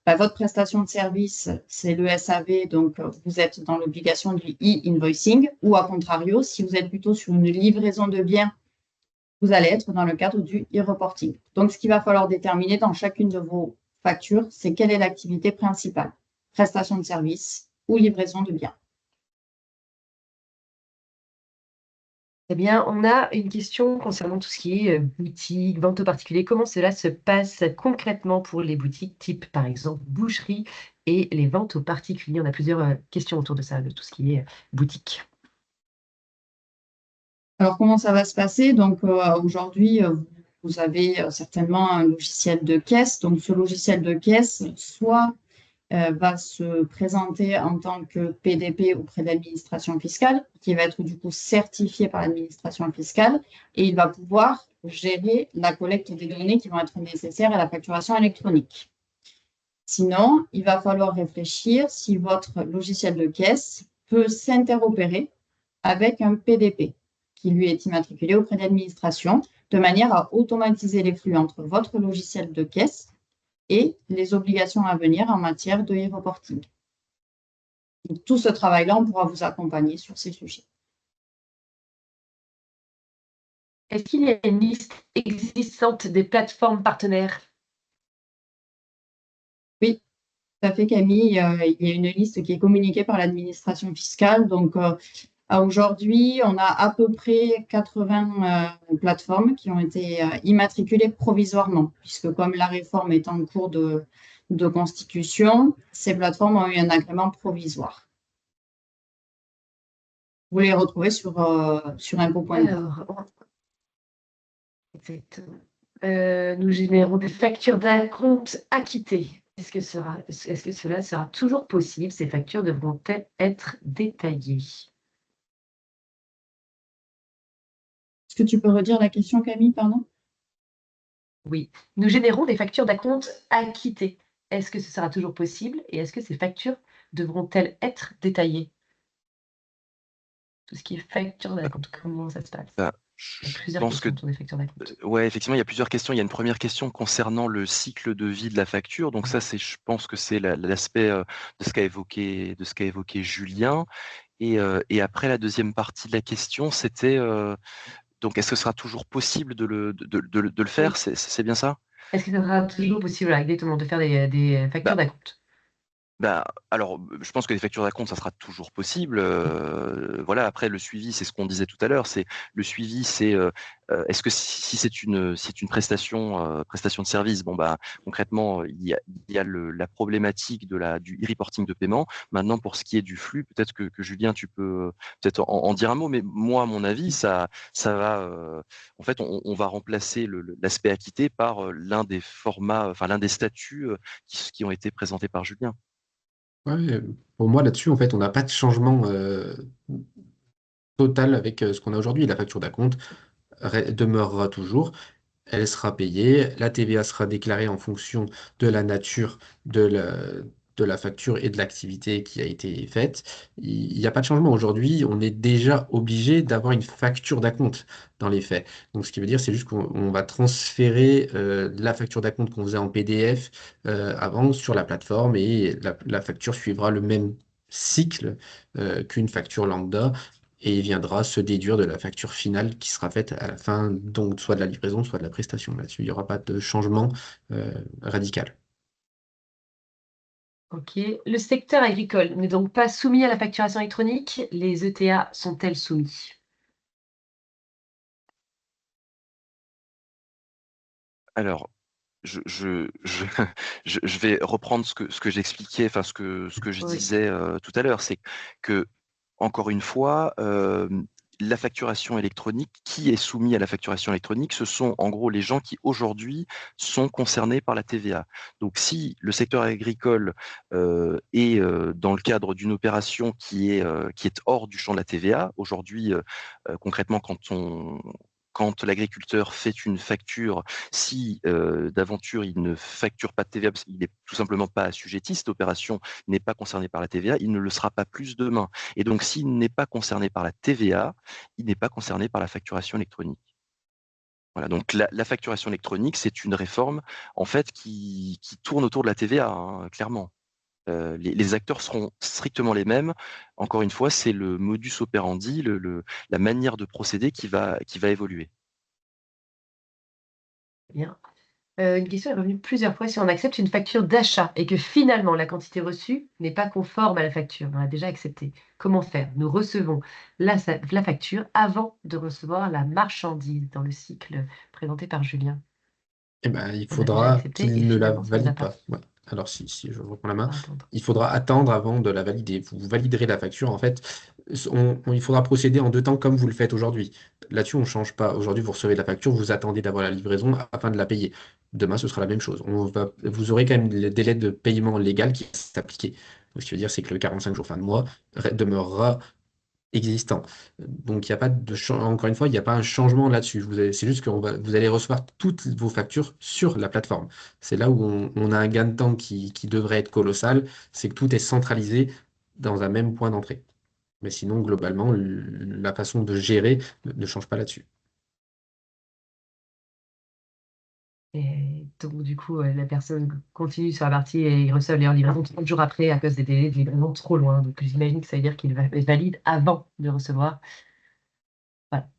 S2: votre prestation de service, c'est le SAV, donc vous êtes dans l'obligation du e-invoicing, ou à contrario, si vous êtes plutôt sur une livraison de biens vous allez être dans le cadre du e-reporting. Donc, ce qu'il va falloir déterminer dans chacune de vos factures, c'est quelle est l'activité principale, prestation de services ou livraison de biens.
S4: Eh bien, on a une question concernant tout ce qui est boutique, vente aux particuliers. Comment cela se passe concrètement pour les boutiques, type par exemple boucherie et les ventes aux particuliers? On a plusieurs questions autour de ça, de tout ce qui est boutique.
S2: Alors, comment ça va se passer? Donc, aujourd'hui, vous avez certainement un logiciel de caisse. Donc, ce logiciel de caisse, soit va se présenter en tant que PDP auprès de l'administration fiscale, qui va être du coup certifié par l'administration fiscale, et il va pouvoir gérer la collecte des données qui vont être nécessaires à la facturation électronique. Sinon, il va falloir réfléchir si votre logiciel de caisse peut s'interopérer avec un PDP qui lui est immatriculé auprès de l'administration, de manière à automatiser les flux entre votre logiciel de caisse et les obligations à venir en matière de e-reporting. Tout ce travail-là, on pourra vous accompagner sur ces sujets.
S4: Est-ce qu'il y a une liste existante des plateformes partenaires?
S2: Oui, tout à fait, Camille. Il y a une liste qui est communiquée par l'administration fiscale. Donc, aujourd'hui, on a à peu près 80 plateformes qui ont été immatriculées provisoirement, puisque comme la réforme est en cours de constitution, ces plateformes ont eu un agrément provisoire. Vous les retrouvez sur impôt.gouv.
S4: Alors, exactement. Nous générons des factures d'acompte acquittées. Est-ce que cela sera toujours possible? Ces factures devront-elles être détaillées?
S2: Est-ce que tu peux redire la question, Camille, pardon?
S4: Oui, nous générons des factures d'acompte acquittées. Est-ce que ce sera toujours possible et est-ce que ces factures devront-elles être détaillées? Tout ce qui est facture d'acompte, comment ça se passe?
S3: Bah,
S4: Il y a
S3: je
S4: plusieurs
S3: pense que
S4: questions autour des factures d'acompte.
S3: ouais, effectivement, il y a plusieurs questions. Il y a une première question concernant le cycle de vie de la facture. Donc ça, je pense que c'est l'aspect de ce qu'a évoqué Julien. Et après, la deuxième partie de la question, c'était donc est-ce que ce sera toujours possible de le faire?
S2: Oui.
S3: C'est bien ça?
S4: Est-ce que ça sera toujours possible, exactement, de faire des factures
S3: Bah,
S4: d'acompte?
S3: Bah, alors, je pense que les factures d'acompte, ça sera toujours possible. Voilà, après, le suivi, c'est ce qu'on disait tout à l'heure. Le suivi, c'est est-ce que si c'est une prestation de service, bon bah concrètement, il y a la problématique du e-reporting de paiement. Maintenant, pour ce qui est du flux, peut-être que Julien, tu peux peut-être en dire un mot, mais moi, à mon avis, ça va. En fait, on va remplacer l'aspect acquitté par l'un des formats, enfin l'un des statuts qui ont été présentés par Julien.
S1: Ouais, pour moi, là-dessus, en fait, on n'a pas de changement total avec ce qu'on a aujourd'hui. La facture d'acompte demeurera toujours. Elle sera payée, la TVA sera déclarée en fonction de la nature de la facture et de l'activité qui a été faite. Il n'y a pas de changement. Aujourd'hui, on est déjà obligé d'avoir une facture d'acompte dans les faits. Donc, ce qui veut dire, c'est juste qu'on va transférer la facture d'acompte qu'on faisait en PDF avant sur la plateforme et la facture suivra le même cycle qu'une facture lambda et il viendra se déduire de la facture finale qui sera faite à la fin, donc soit de la livraison, soit de la prestation. Là-dessus, il n'y aura pas de changement radical.
S4: Ok. Le secteur agricole n'est donc pas soumis à la facturation électronique. Les ETA sont-elles soumis?
S3: Alors, je vais reprendre ce que j'expliquais, enfin ce que je
S4: Oui.
S3: disais tout à l'heure, c'est que, encore une fois, la facturation électronique, qui est soumis à la facturation électronique, ce sont en gros les gens qui aujourd'hui sont concernés par la TVA. Donc si le secteur agricole est dans le cadre d'une opération qui est hors du champ de la TVA, aujourd'hui concrètement quand l'agriculteur fait une facture, si d'aventure il ne facture pas de TVA parce qu'il n'est tout simplement pas assujetti, cette opération n'est pas concernée par la TVA, il ne le sera pas plus demain. Et donc s'il n'est pas concerné par la TVA, il n'est pas concerné par la facturation électronique. Voilà, donc la facturation électronique, c'est une réforme en fait qui tourne autour de la TVA, hein, clairement. Les acteurs seront strictement les mêmes. Encore une fois, c'est le modus operandi, la manière de procéder qui va évoluer.
S4: Bien. Une question est revenue plusieurs fois. Si on accepte une facture d'achat et que finalement la quantité reçue n'est pas conforme à la facture, on l'a déjà accepté. Comment faire? Nous recevons la facture avant de recevoir la marchandise dans le cycle présenté par Julien.
S1: Eh ben, il
S4: On a déjà
S1: faudra
S4: accepté et
S1: qu'il ne la
S4: finalement ça ne nous a
S1: valide
S4: pas.
S1: pas. Ouais. Alors, si je reprends la main,
S4: On va attendre.
S1: il faudra attendre avant de la valider. Vous validerez la facture. En fait, il faudra procéder en deux temps comme vous le faites aujourd'hui. Là-dessus, on ne change pas. Aujourd'hui, vous recevez la facture, vous attendez d'avoir la livraison afin de la payer. Demain, ce sera la même chose. Vous aurez quand même le délai de paiement légal qui va s'appliquer. Donc, ce qui veut dire, c'est que le 45 jours fin de mois demeurera existant. Donc, il n'y a pas encore une fois, il n'y a pas un changement là-dessus. C'est juste que vous allez recevoir toutes vos factures sur la plateforme. C'est là où on a un gain de temps qui devrait être colossal, c'est que tout est centralisé dans un même point d'entrée. Mais sinon, globalement, la façon de gérer ne change pas là-dessus.
S4: Et donc, du coup, la personne continue sur la partie et il reçoit leur livraison 30 jours après à cause des délais de livraison trop loin. Donc, j'imagine que ça veut dire qu'il valide avant de recevoir. Voilà.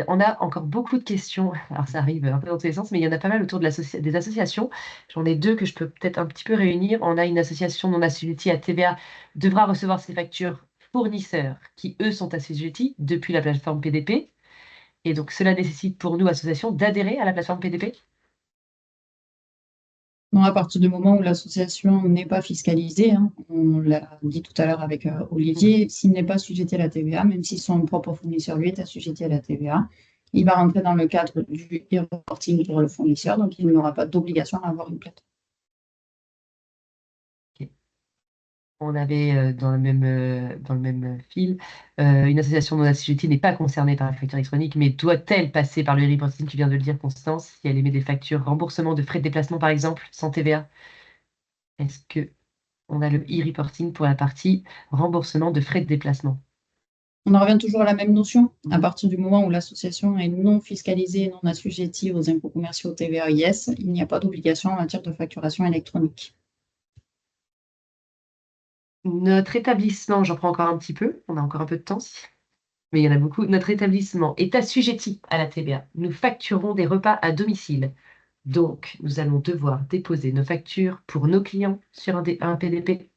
S4: On a encore beaucoup de questions. Alors, ça arrive un peu dans tous les sens, mais il y en a pas mal autour des associations. J'en ai deux que je peux peut-être un petit peu réunir. On a une association non assujettie à TVA devra recevoir ses factures fournisseurs qui, eux, sont assujettis depuis la plateforme PDP. Et donc, cela nécessite pour nous, associations, d'adhérer à la plateforme PDP.
S2: Non, à partir du moment où l'association n'est pas fiscalisée, hein, on l'a dit tout à l'heure avec
S4: Mhm.
S2: Olivier, s'il n'est pas assujetti à la TVA, même si son propre fournisseur lui est assujetti à la TVA, il va rentrer dans le cadre du e-reporting pour le fournisseur, donc il n'aura pas d'obligation à avoir une plateforme.
S4: Ok. On avait dans le même fil, une association non assujettie n'est pas concernée par la facture électronique, mais doit-elle passer par le e-reporting, tu viens de le dire, Constance, si elle émet des factures, remboursement de frais de déplacement, par exemple, sans TVA? Est-ce que on a le e-reporting pour la partie remboursement de frais de déplacement?
S2: On en revient toujours à la même notion. À
S4: Mhm.
S2: partir du moment où l'association est non fiscalisée, non assujettie aux impôts commerciaux TVA IS, il n'y a pas d'obligation en matière de facturation électronique.
S4: Notre établissement, j'en prends encore un petit peu, on a encore un peu de temps, mais il y en a beaucoup. Notre établissement est assujetti à la TVA. Nous facturons des repas à domicile. Donc, nous allons devoir déposer nos factures pour nos clients sur un PDP.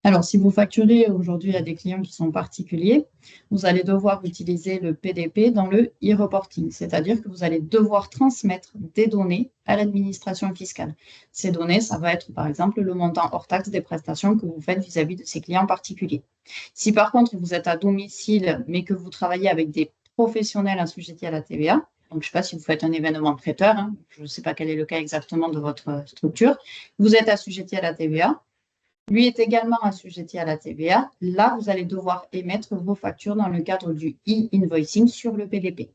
S2: Alors, si vous facturez aujourd'hui à des clients qui sont particuliers, vous allez devoir utiliser le PDP dans le e-reporting, c'est-à-dire que vous allez devoir transmettre des données à l'administration fiscale. Ces données, ça va être par exemple le montant hors taxe des prestations que vous faites vis-à-vis de ces clients particuliers. Si par contre vous êtes à domicile, mais que vous travaillez avec des professionnels assujettis à la TVA, donc je ne sais pas si vous faites un événement traiteur, hein, je ne sais pas quel est le cas exactement de votre structure, vous êtes assujetti à la TVA, lui est également assujetti à la TVA. Là, vous allez devoir émettre vos factures dans le cadre du e-invoicing sur le PDP.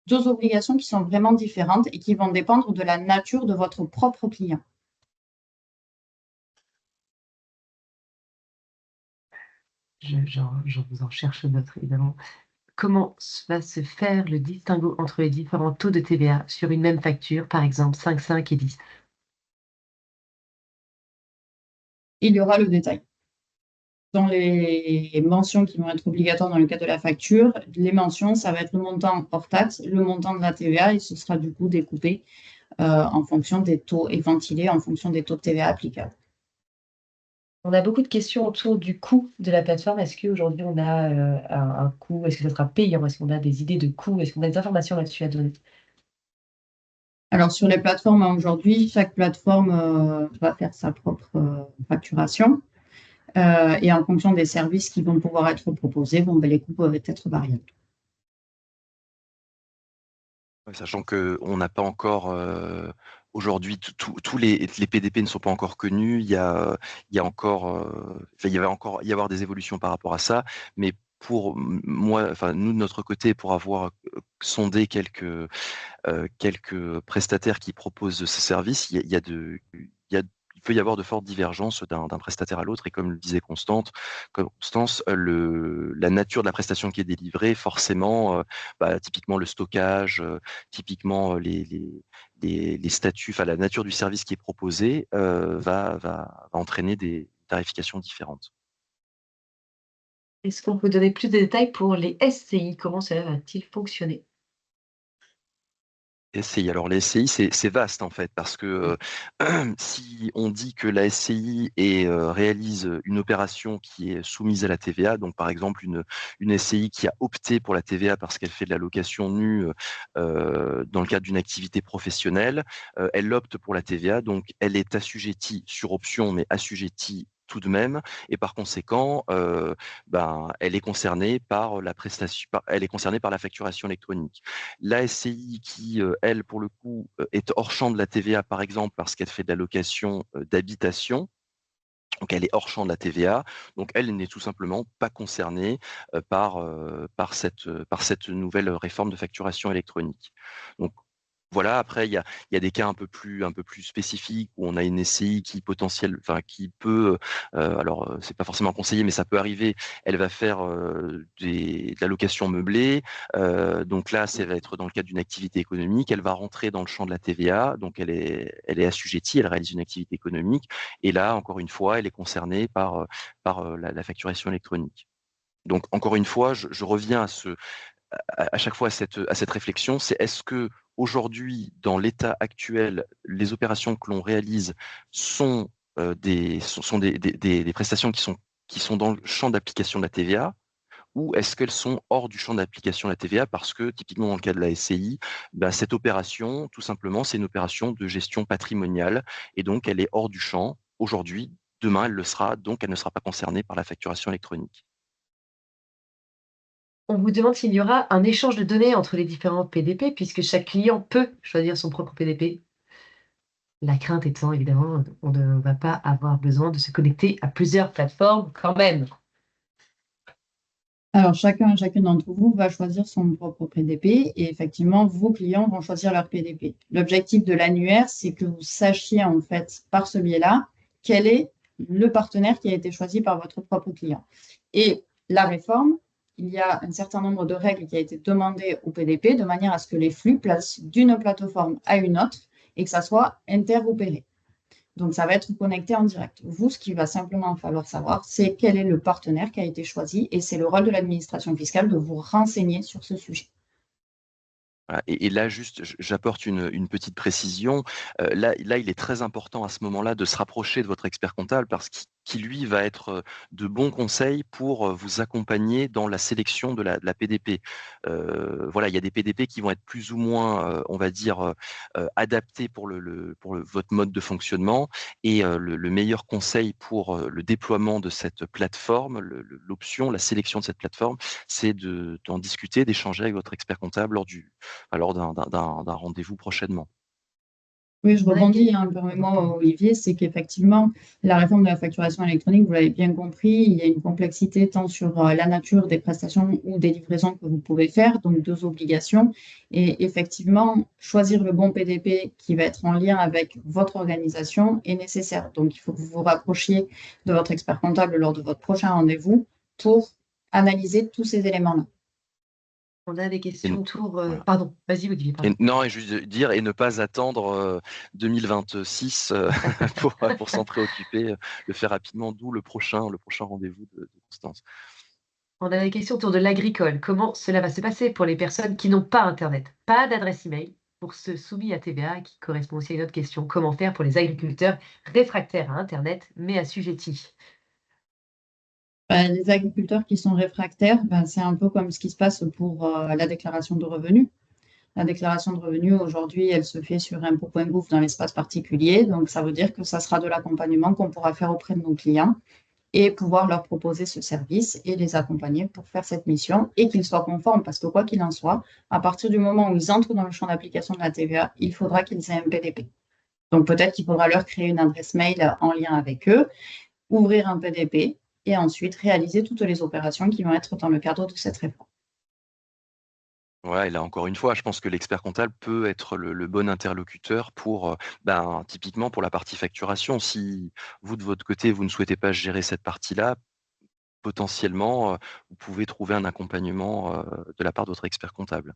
S2: Deux obligations qui sont vraiment différentes et qui vont dépendre de la nature de votre propre client.
S4: Je vous en cherche d'autres, évidemment. Comment va se faire le distinguo entre les différents taux de TVA sur une même facture, par exemple 5, 5 et 10?
S2: Il y aura le détail. Dans les mentions qui vont être obligatoires dans le cas de la facture, les mentions, ça va être le montant hors taxe, le montant de la TVA et ce sera du coup découpé en fonction des taux et ventilé en fonction des taux de TVA applicables.
S4: On a beaucoup de questions autour du coût de la plateforme. Est-ce qu'aujourd'hui, on a un coût? Est-ce que ça sera payant? Est-ce qu'on a des idées de coût? Est-ce qu'on a des informations là-dessus à donner?
S2: Alors, sur les plateformes aujourd'hui, chaque plateforme va faire sa propre facturation. Et en fonction des services qui vont pouvoir être proposés, bon, ben, les coûts peuvent être variables.
S3: Sachant qu'on n'a pas encore aujourd'hui tous les PDP ne sont pas encore connus. Il y a encore, il va encore y avoir des évolutions par rapport à ça, mais pour moi, enfin nous de notre côté, pour avoir sondé quelques prestataires qui proposent ce service, il peut y avoir de fortes divergences d'un prestataire à l'autre. Et comme le disait Constance, la nature de la prestation qui est délivrée, forcément, typiquement le stockage, typiquement les statuts, enfin la nature du service qui est proposé va entraîner des tarifications différentes.
S4: Est-ce qu'on peut donner plus de détails pour les SCI? Comment cela va-t-il fonctionner?
S3: SCI. Alors les SCI, c'est vaste en fait, parce que si on dit que la SCI réalise une opération qui est soumise à la TVA, donc par exemple une SCI qui a opté pour la TVA parce qu'elle fait de la location nue dans le cadre d'une activité professionnelle, elle opte pour la TVA, donc elle est assujettie sur option, mais assujettie tout de même, et par conséquent, elle est concernée par la prestation, elle est concernée par la facturation électronique. La SCI qui, elle, pour le coup, est hors champ de la TVA, par exemple, parce qu'elle fait de la location d'habitation, donc elle est hors champ de la TVA, donc elle n'est tout simplement pas concernée par cette nouvelle réforme de facturation électronique. Donc voilà, après, il y a des cas un peu plus spécifiques où on a une SCI qui qui peut, alors c'est pas forcément conseillé, mais ça peut arriver. Elle va faire de la location meublée. Donc là, ça va être dans le cadre d'une activité économique. Elle va rentrer dans le champ de la TVA. Donc elle est assujettie, elle réalise une activité économique. Et là, encore une fois, elle est concernée par la facturation électronique. Donc encore une fois, je reviens à chaque fois à cette réflexion, c'est est-ce que aujourd'hui, dans l'état actuel, les opérations que l'on réalise sont des prestations qui sont dans le champ d'application de la TVA, ou est-ce qu'elles sont hors du champ d'application de la TVA parce que, typiquement dans le cas de la SCI, cette opération, tout simplement, c'est une opération de gestion patrimoniale et donc elle est hors du champ aujourd'hui. Demain, elle le sera, donc elle ne sera pas concernée par la facturation électronique.
S4: On vous demande s'il y aura un échange de données entre les différents PDP, puisque chaque client peut choisir son propre PDP. La crainte étant, évidemment, on ne va pas avoir besoin de se connecter à plusieurs plateformes quand même.
S2: Alors, chacun d'entre vous va choisir son propre PDP et effectivement, vos clients vont choisir leur PDP. L'objectif de l'annuaire, c'est que vous sachiez en fait par ce biais-là quel est le partenaire qui a été choisi par votre propre client. Et la réforme, il y a un certain nombre de règles qui a été demandées au PDP de manière à ce que les flux passent d'une plateforme à une autre et que ça soit interopéré. Donc, ça va être connecté en direct. Vous, ce qu'il va simplement falloir savoir, c'est quel est le partenaire qui a été choisi et c'est le rôle de l'administration fiscale de vous renseigner sur ce sujet.
S3: Voilà, et là, juste, j'apporte une petite précision. Là, il est très important à ce moment-là de se rapprocher de votre expert comptable parce qu'il lui, va être de bons conseils pour vous accompagner dans la sélection de la PDP. Voilà, il y a des PDP qui vont être plus ou moins, on va dire, adaptés pour votre mode de fonctionnement. Et le meilleur conseil pour le déploiement de cette plateforme, l'option, la sélection de cette plateforme, c'est d'en discuter, d'échanger avec votre expert comptable lors d'un rendez-vous prochainement.
S2: Oui, je
S4: On a une
S2: rebondis, hein, permets-moi, Olivier, c'est qu'effectivement, la réforme de la facturation électronique, vous l'avez bien compris, il y a une complexité tant sur la nature des prestations ou des livraisons que vous pouvez faire, donc deux obligations. Et effectivement, choisir le bon PDP qui va être en lien avec votre organisation est nécessaire. Donc, il faut que vous vous rapprochiez de votre expert comptable lors de votre prochain rendez-vous pour analyser tous ces éléments-là.
S4: On a des questions
S3: Et,
S4: autour.
S3: voilà.
S4: Pardon, vas-y, Olivier, pardon.
S3: Non, et juste dire, et ne pas attendre 2026 pour s'en préoccuper, le faire rapidement, d'où le prochain rendez-vous de Constance.
S4: On a des questions autour de l'agricole. Comment cela va se passer pour les personnes qui n'ont pas Internet, pas d'adresse email pour ce soumis à TVA, qui correspond aussi à une autre question. Comment faire pour les agriculteurs réfractaires à Internet, mais assujettis?
S2: Les agriculteurs qui sont réfractaires, c'est un peu comme ce qui se passe pour la déclaration de revenus. La déclaration de revenus, aujourd'hui, elle se fait sur impôts.gouv dans l'espace particulier. Donc, ça veut dire que ça sera de l'accompagnement qu'on pourra faire auprès de nos clients et pouvoir leur proposer ce service et les accompagner pour faire cette mission et qu'ils soient conformes. Parce que quoi qu'il en soit, à partir du moment où ils entrent dans le champ d'application de la TVA, il faudra qu'ils aient un PDP. Donc, peut-être qu'il faudra leur créer une adresse mail en lien avec eux, ouvrir un PDP et ensuite réaliser toutes les opérations qui vont être dans le cadre de cette réforme.
S3: Ouais, et là encore une fois, je pense que l'expert comptable peut être le bon interlocuteur pour, typiquement pour la partie facturation. Si vous, de votre côté, vous ne souhaitez pas gérer cette partie-là, potentiellement, vous pouvez trouver un accompagnement de la part de votre expert comptable.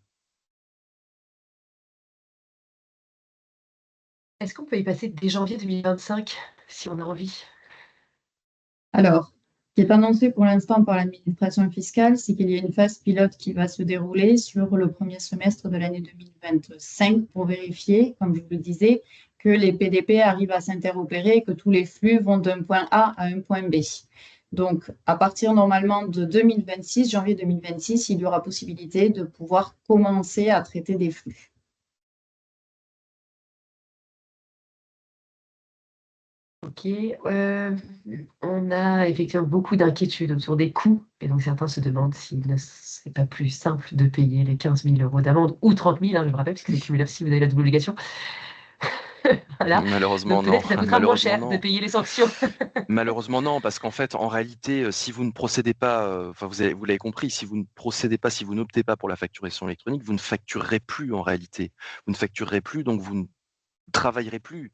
S4: Est-ce qu'on peut y passer dès janvier 2025, si on a envie?
S2: Alors, qui est annoncé pour l'instant par l'administration fiscale, c'est qu'il y a une phase pilote qui va se dérouler sur le premier semestre de l'année 2025 pour vérifier, comme je vous le disais, que les PDP arrivent à s'interopérer et que tous les flux vont d'un point A à un point B. Donc, à partir normalement de 2026, janvier 2026, il y aura possibilité de pouvoir commencer à traiter des flux.
S4: Ok, on a effectivement beaucoup d'inquiétudes autour des coûts, et donc certains se demandent s'il ne serait pas plus simple de payer les 15 000 euros d'amende ou 30 000, hein, je me rappelle, puisque c'est cumulatif si vous avez la double obligation. Voilà.
S3: Malheureusement,
S4: Donc
S3: non.
S4: peut-être que ça coûtera moins
S3: Malheureusement,
S4: cher de
S3: non.
S4: payer les sanctions.
S3: Malheureusement, non, parce qu'en fait, en réalité, si vous ne procédez pas, enfin, vous l'avez compris, si vous ne procédez pas, si vous n'optez pas pour la facturation électronique, vous ne facturerez plus en réalité. Vous ne facturerez plus, donc vous ne travaillerez plus.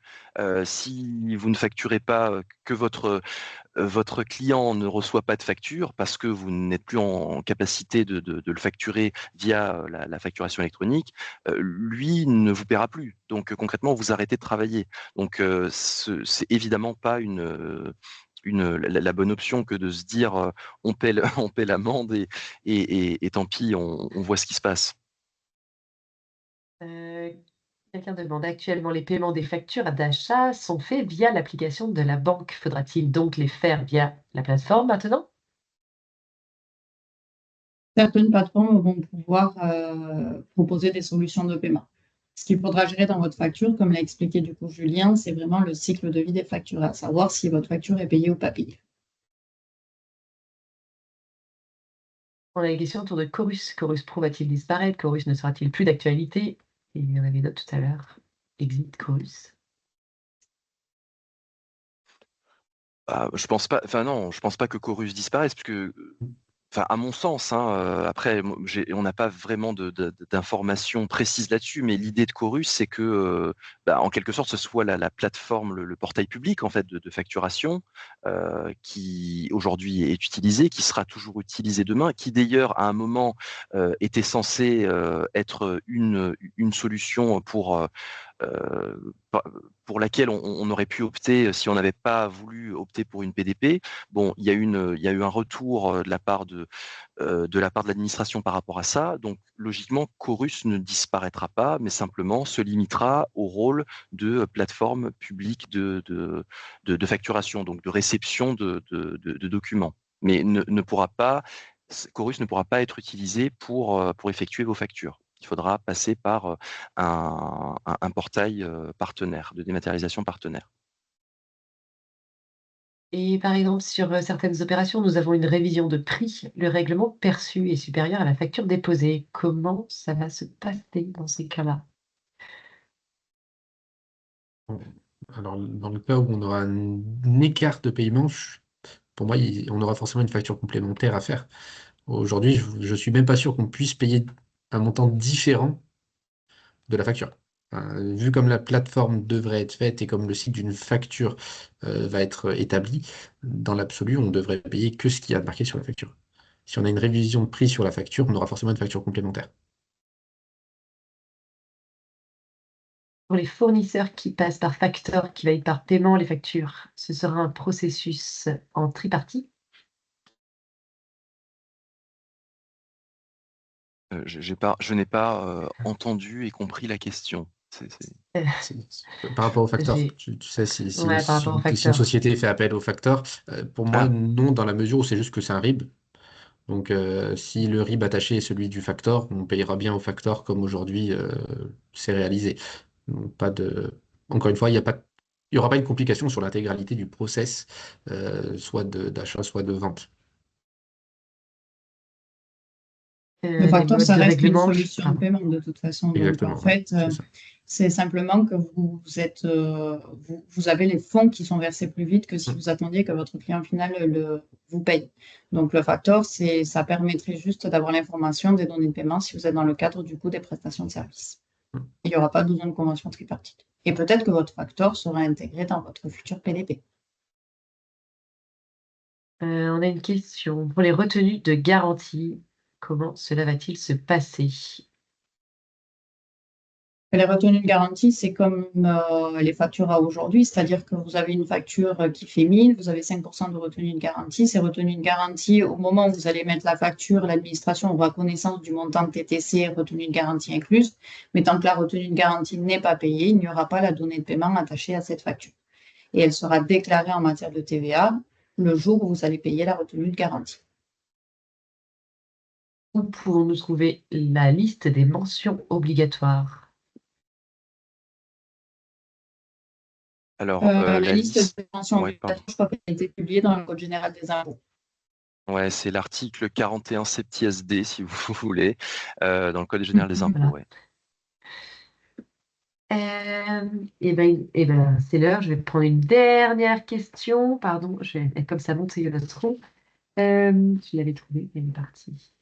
S3: Si vous ne facturez pas, que votre client ne reçoit pas de facture parce que vous n'êtes plus en capacité de le facturer via la facturation électronique, lui ne vous paiera plus. Donc concrètement, vous arrêtez de travailler. Donc c'est évidemment pas la bonne option que de se dire on paie on paie l'amende et tant pis, on voit ce qui se passe.
S4: Euh, Quelqu'un demande actuellement les paiements des factures d'achat sont faits via l'application de la banque. Faudra-t-il donc les faire via la plateforme maintenant?
S2: Certaines plateformes vont pouvoir proposer des solutions de paiement. Ce qu'il faudra gérer dans votre facture, comme l'a expliqué du coup Julien, c'est vraiment le cycle de vie des factures, à savoir si votre facture est payée ou pas payée.
S4: On a une question autour de Chorus. Chorus Pro va-t-il disparaître? Chorus ne sera-t-il plus d'actualité? Et il y en avait d'autres tout à l'heure. Exit Chorus.
S3: Je pense pas, enfin non, je pense pas que Chorus disparaisse, parce que enfin, à mon sens, hein, après, on n'a pas vraiment d'informations précises là-dessus, mais l'idée de Chorus, c'est que, en quelque sorte, ce soit la plateforme, le portail public en fait de facturation, qui aujourd'hui est utilisé, qui sera toujours utilisé demain, qui d'ailleurs à un moment était censé être une solution pour laquelle on aurait pu opter si on n'avait pas voulu opter pour une PDP. Bon, il y a eu un retour de la part de l'administration par rapport à ça. Donc, logiquement, Chorus ne disparaîtra pas, mais simplement se limitera au rôle de plateforme publique de facturation, donc de réception de documents. Mais Chorus ne pourra pas être utilisé pour effectuer vos factures. Il faudra passer par un portail partenaire, de dématérialisation partenaire.
S4: Et par exemple, sur certaines opérations, nous avons une révision de prix. Le règlement perçu est supérieur à la facture déposée. Comment ça va se passer dans ces cas-là?
S1: Alors, dans le cas où on aura un écart de paiement, pour moi, on aura forcément une facture complémentaire à faire. Aujourd'hui, je ne suis même pas sûr qu'on puisse payer un montant différent de la facture. Vu comme la plateforme devrait être faite et comme le cycle d'une facture va être établi, dans l'absolu, on devrait payer que ce qui a marqué sur la facture. Si on a une révision de prix sur la facture, on aura forcément une facture complémentaire.
S4: Pour les fournisseurs qui passent par facteur, qui valident par paiement les factures, ce sera un processus en tripartie.
S3: Je n'ai pas entendu et compris la question.
S4: Euh,
S1: Par rapport au facteur,
S4: j'ai-
S1: tu sais, si
S4: Ouais, par rapport au
S1: si une
S4: facteur.
S1: société fait appel au facteur, pour moi,
S3: Ah,
S1: non, dans la mesure où c'est juste que c'est un RIB. Donc, si le RIB attaché est celui du facteur, on payera bien au facteur comme aujourd'hui c'est réalisé. Donc, pas de... Encore une fois, il y aura pas une complication sur l'intégralité du process, soit d'achat, soit de vente.
S2: Le
S4: Les
S2: facteur,
S4: modes
S2: ça
S4: de
S2: reste une
S4: règlement,
S2: solution de
S4: pardon.
S2: paiement de toute façon. Donc, en
S1: Exactement, ouais,
S2: fait,
S1: c'est ça.
S2: c'est simplement que vous avez les fonds qui sont versés plus vite que si
S1: Mm.
S2: vous attendiez que votre client final vous paye. Donc, le facteur, ça permettrait juste d'avoir l'information des données de paiement si vous êtes dans le cadre du coût des prestations de service.
S1: Mm.
S2: Il n'y aura pas besoin de convention tripartite. Et peut-être que votre facteur sera intégré dans votre futur PDP.
S4: On a une question. Pour les retenues de garantie, comment cela va-t-il se passer?
S2: Les retenues de garantie, c'est comme les factures à aujourd'hui, c'est-à-dire que vous avez une facture qui fait 1000, vous avez 5% de retenue de garantie. Ces retenues de garantie, au moment où vous allez mettre la facture, l'administration aura connaissance du montant de TTC, retenue de garantie incluse. Mais tant que la retenue de garantie n'est pas payée, il n'y aura pas la donnée de paiement attachée à cette facture. Et elle sera déclarée en matière de TVA le jour où vous allez payer la retenue de garantie.
S4: Où pouvons-nous trouver la liste des mentions obligatoires?
S3: Alors,
S2: La
S3: la
S2: liste
S3: liste,
S2: des mentions
S3: ouais,
S2: obligatoires,
S3: pardon.
S2: je crois qu'elle a été publiée dans le Code général des impôts.
S3: Ouais, c'est l'article 41 septies D, si vous voulez, dans le Code général des impôts.
S4: Voilà.
S3: Ouais.
S4: C'est l'heure. Je vais prendre une dernière question. Pardon, je vais être comme ça, monter le tronc. Tu l'avais trouvé, elle est partie.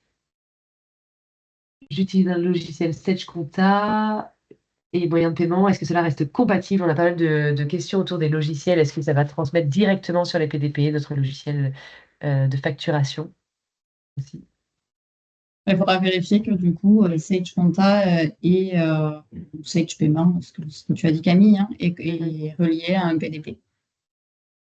S4: J'utilise un logiciel Sage Compta et moyen de paiement. Est-ce que cela reste compatible? On a pas mal de questions autour des logiciels. Est-ce que ça va transmettre directement sur les PDP, notre logiciel de facturation aussi?
S2: Il faudra vérifier que du coup, Sage Compta et Sage Paiement, ce que tu as dit Camille, hein, est relié à un PDP.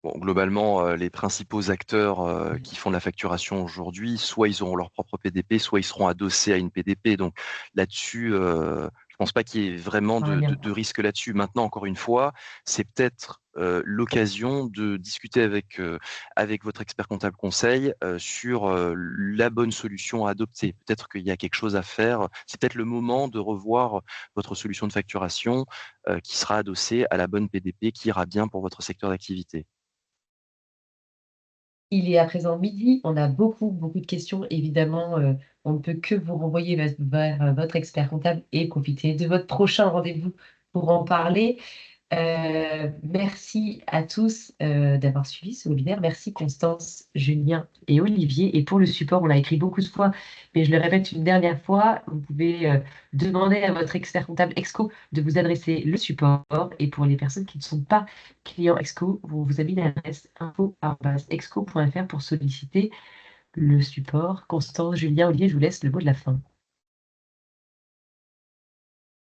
S3: Bon, globalement, les principaux acteurs qui font de la facturation aujourd'hui, soit ils auront leur propre PDP, soit ils seront adossés à une PDP. Donc là-dessus, je pense pas qu'il y ait vraiment
S4: Un lien.
S3: de risque là-dessus. Maintenant, encore une fois, c'est peut-être l'occasion de discuter avec votre expert comptable conseil sur la bonne solution à adopter. Peut-être qu'il y a quelque chose à faire. C'est peut-être le moment de revoir votre solution de facturation qui sera adossée à la bonne PDP qui ira bien pour votre secteur d'activité.
S4: Il est à présent midi. On a beaucoup de questions. Évidemment, on ne peut que vous renvoyer vers votre expert comptable et profiter de votre prochain rendez-vous pour en parler. Merci à tous d'avoir suivi ce webinaire. Merci Constance, Julien et Olivier. Et pour le support, on l'a écrit beaucoup de fois, mais je le répète une dernière fois, vous pouvez demander à votre expert comptable Exco de vous adresser le support. Et pour les personnes qui ne sont pas clients Exco, vous avez l'adresse info@exco.fr pour solliciter le support. Constance, Julien, Olivier, je vous laisse le mot de la fin.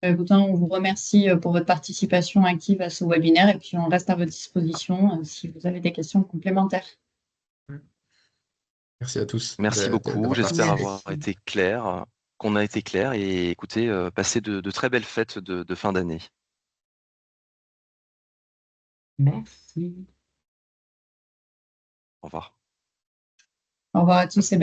S2: Écoutez, on vous remercie pour votre participation active à ce webinaire et puis on reste à votre disposition si vous avez des questions complémentaires.
S1: Merci à tous
S3: Merci beaucoup.
S1: d'avoir
S3: J'espère
S1: participé.
S3: avoir été clair, qu'on a été clair et écoutez, passez de très belles fêtes de fin d'année.
S4: Merci.
S3: Au revoir.
S2: Au revoir à tous et